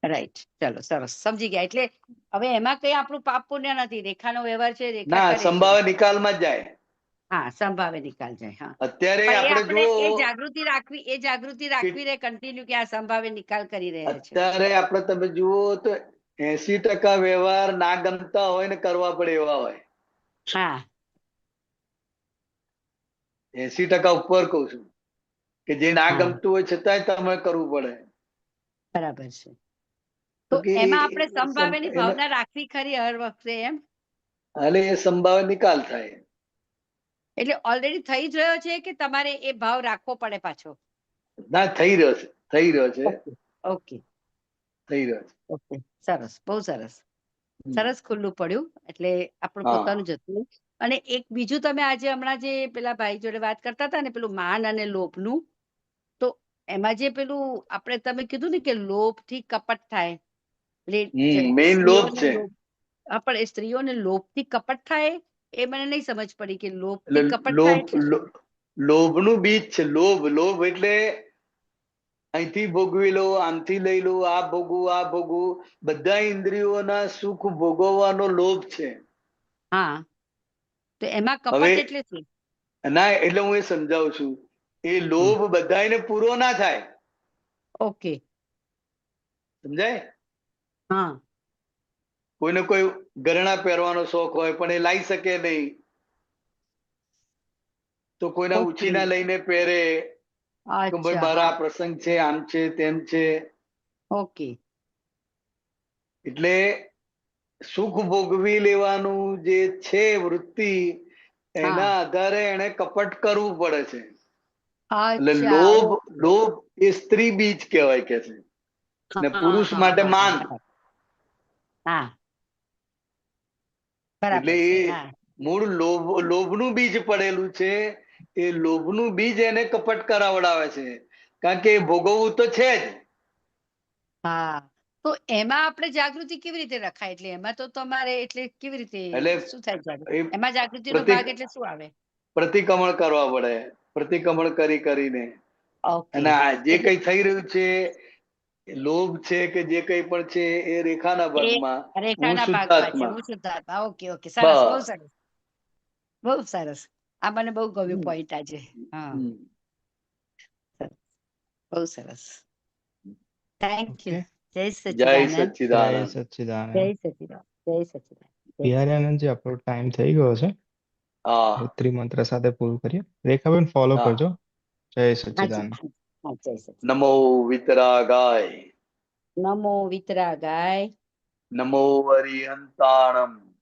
રાઈટ, ચલો, સરસ, સમજી ગયા. એટલે હવે એમાં કઈ આપણું પાપ પુણ્ય નથી, રેખાનો વ્યવહાર છે, રેખા ના, કરે છે. સંભાવે નિકાલમાં જ જાય. હા, સંભાવે નિકાલ જાય. હા, અત્યારે પણ એ આપણે આપણે જુઓ, એ જાગૃતિ રાખવી રે કન્ટિન્યુ કે આ સંભાવે નિકાલ કરી રહ્યા છે. અત્યારે આપણે તમે જુઓ તો 80% વ્યવહાર ના ગમતા હોય ને કરવા પડે એવા હોય. હા. 80% ઉપર કઉ છું, કે જે ના હા, ગમતું હોય છતાંય તમારે કરવું પડે. બરાબર છે. તો તો કે એમાં આપણે સંભાવેની ભાવના રાખવી ખરી હર વખતે, એમ? હાલે એ સંભાવે નિકાલ થાય. એટલે ઓલરેડી થઈ જ રહ્યો છે કે તમારે એ ભાવ રાખવો પડે પાછો? ના, થઈ રહ્યો છે, થઈ રહ્યો છે, ઓકે, ઓકે, થઈ રહ્યો છે. ઓકે, સરસ, બહુ સરસ. હમ. સરસ ખુલ્લું પડ્યું, એટલે આપણું હા, પોતાનું જતું. અને એક બીજું, તમે આજે હમણાં જે પેલા ભાઈ જોડે વાત કરતા હતા ને, પેલું માન અને લોભનું, તો એમાં જે પેલું આપણે તમે કીધું ને કે લોભથી કપટ થાય, એટલે મેઈન લોભ સ્ત્રીઓને છે. લોભ. હા, પણ એ સ્ત્રીઓને લોભથી કપટ થાય, એ મને નહીં સમજ પડી કે એટલે લોભથી કપટ થાય એટલે શું? લોભનું બીજ છે. લોભ એટલે અહીંથી ભોગવી લો, આમથી લઈ લો, આ ભોગવું, આ ભોગવું, બધા ઇન્દ્રિયોના સુખ ભોગવવાનો લોભ છે. હા, તો એમાં હવે કપટ એટલે શું? ના, એટલે હું એ સમજાવું છું. એ લોભ બધાને પૂરો ના થાય, ઓકે. સમજાય? હા. કોઈને કોઈ ઘરેણા પહેરવાનો શોખ હોય પણ એ લાવી શકે નહીં, તો કોઈના ઓકે. ઉછીના લઈને પહેરે કે ભાઈ અચ્છા, મારા હા. આ પ્રસંગ છે, આમ છે, તેમ છે. ઓકે. એટલે સુખ ભોગવી લેવાનું જે છે વૃત્તિ, હા. એના આધારે એને કપટ કરવું પડે છે. એટલે અચ્છા, લોભ એ સ્ત્રી બીજ કહેવાય કે છે, ને હા, પુરુષ હા, માટે હા, માન. બરાબર. હા, એટલે બરાબર એ છે. હા, મૂળ લોભનું બીજ પડેલું છે. એ લોભનું બીજ એને કપટ કરાવડાવે છે, કારણ કે એ ભોગવવું તો છે જ. હા. તો એમાં આપણે જાગૃતિ કેવી રીતે રખાય? એટલે એમાં તો તમારે એટલે કેવી રીતે એટલે શું થાય જાગૃતિ? એ એમાં જાગૃતિનો ભાગ એટલે શું આવે? પ્રતિક્રમણ કરવા પડે, પ્રતિક્રમણ કરીને. ઓકે. અને આ જે એટલે કઈ થઈ રહ્યું છે, લોભ છે કે જે કઈ પણ છે, એ રેખાના એ ભાગમાં, હું રેખાના ભાગમાં છે. શુદ્ધાત્મા. હું શુદ્ધાત્મા. Okay, okay. સરસ, બહુ બસ. સરસ. બહુ સરસ. આ મને બહુ ગમ્યું હમ. પોઈન્ટ આજે. હા, હમ. બહુ સરસ. Thank you. ઓકે, જય જય સચ્ચિદાનંદ. જય સચ્ચિદાનંદ. સચ્ચિદાનંદ. જય સચ્ચિદાનંદ. જય સચ્ચિદાનંદ. જય બિહારીઆનંદજી, આપણો ટાઈમ થઈ ગયો છે. હા ગાયત્રી મંત્ર સાથે પૂરું કરીએ. રેખાબેન ફોલો હા કરજો. જય હાજી, સચ્ચિદાનંદ. હા, જય સચ્ચિદાનંદ. નમો વિતરાગાય નમો વિતરાગાય. નમો અરિહંતાણમ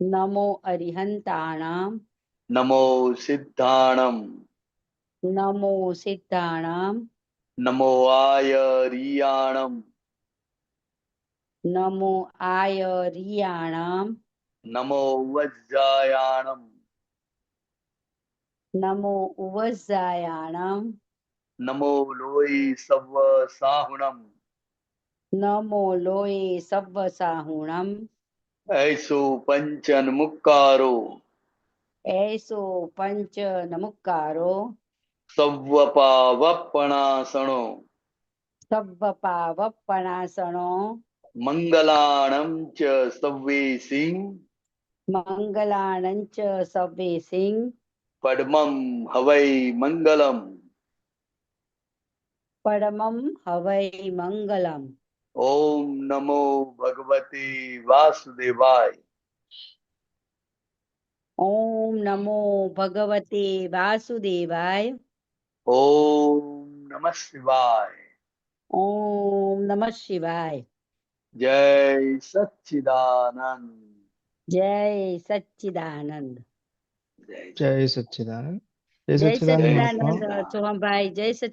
નમો અરિહંતાણમ. નમો સિદ્ધાણમ નમો સિદ્ધાણમ. નમો આયરિયાણમ નમો આયરિયાણમ. નમો વજ્જાયાણમ નમો ઉવઝાયાણમ. નમો લોય સવ સાહુણમ નમો લોય સવ્વ સાહુણમ. ऐसो पंचन मुक्कारो એસો પંચ નમુકારો. सव्वपावपणासणो સવ્વ પાવપણાસણો. मंगलाणं च सव्वेसिं મંગલાણંચ સવ્વેસિં. पद्मं हवै मंगलम પરમં હવૈ મંગલમ. ओम नमो भगवते वासुदेवाय ઓમ નમો ભગવતે વાસુદેવાય. ओम नमः शिवाय ઓમ નમઃ શિવાય. जय सच्चिदानंद જય સચ્ચિદાનંદ. जय જય સચ્ચિદાનંદ. જય જય સચ્ચિદાનંદ जय સચ્ચિદાનંદ મહાત્મા. सच्चिदानंद સોહમભાઈ. જય સચ્ચિદાનંદ.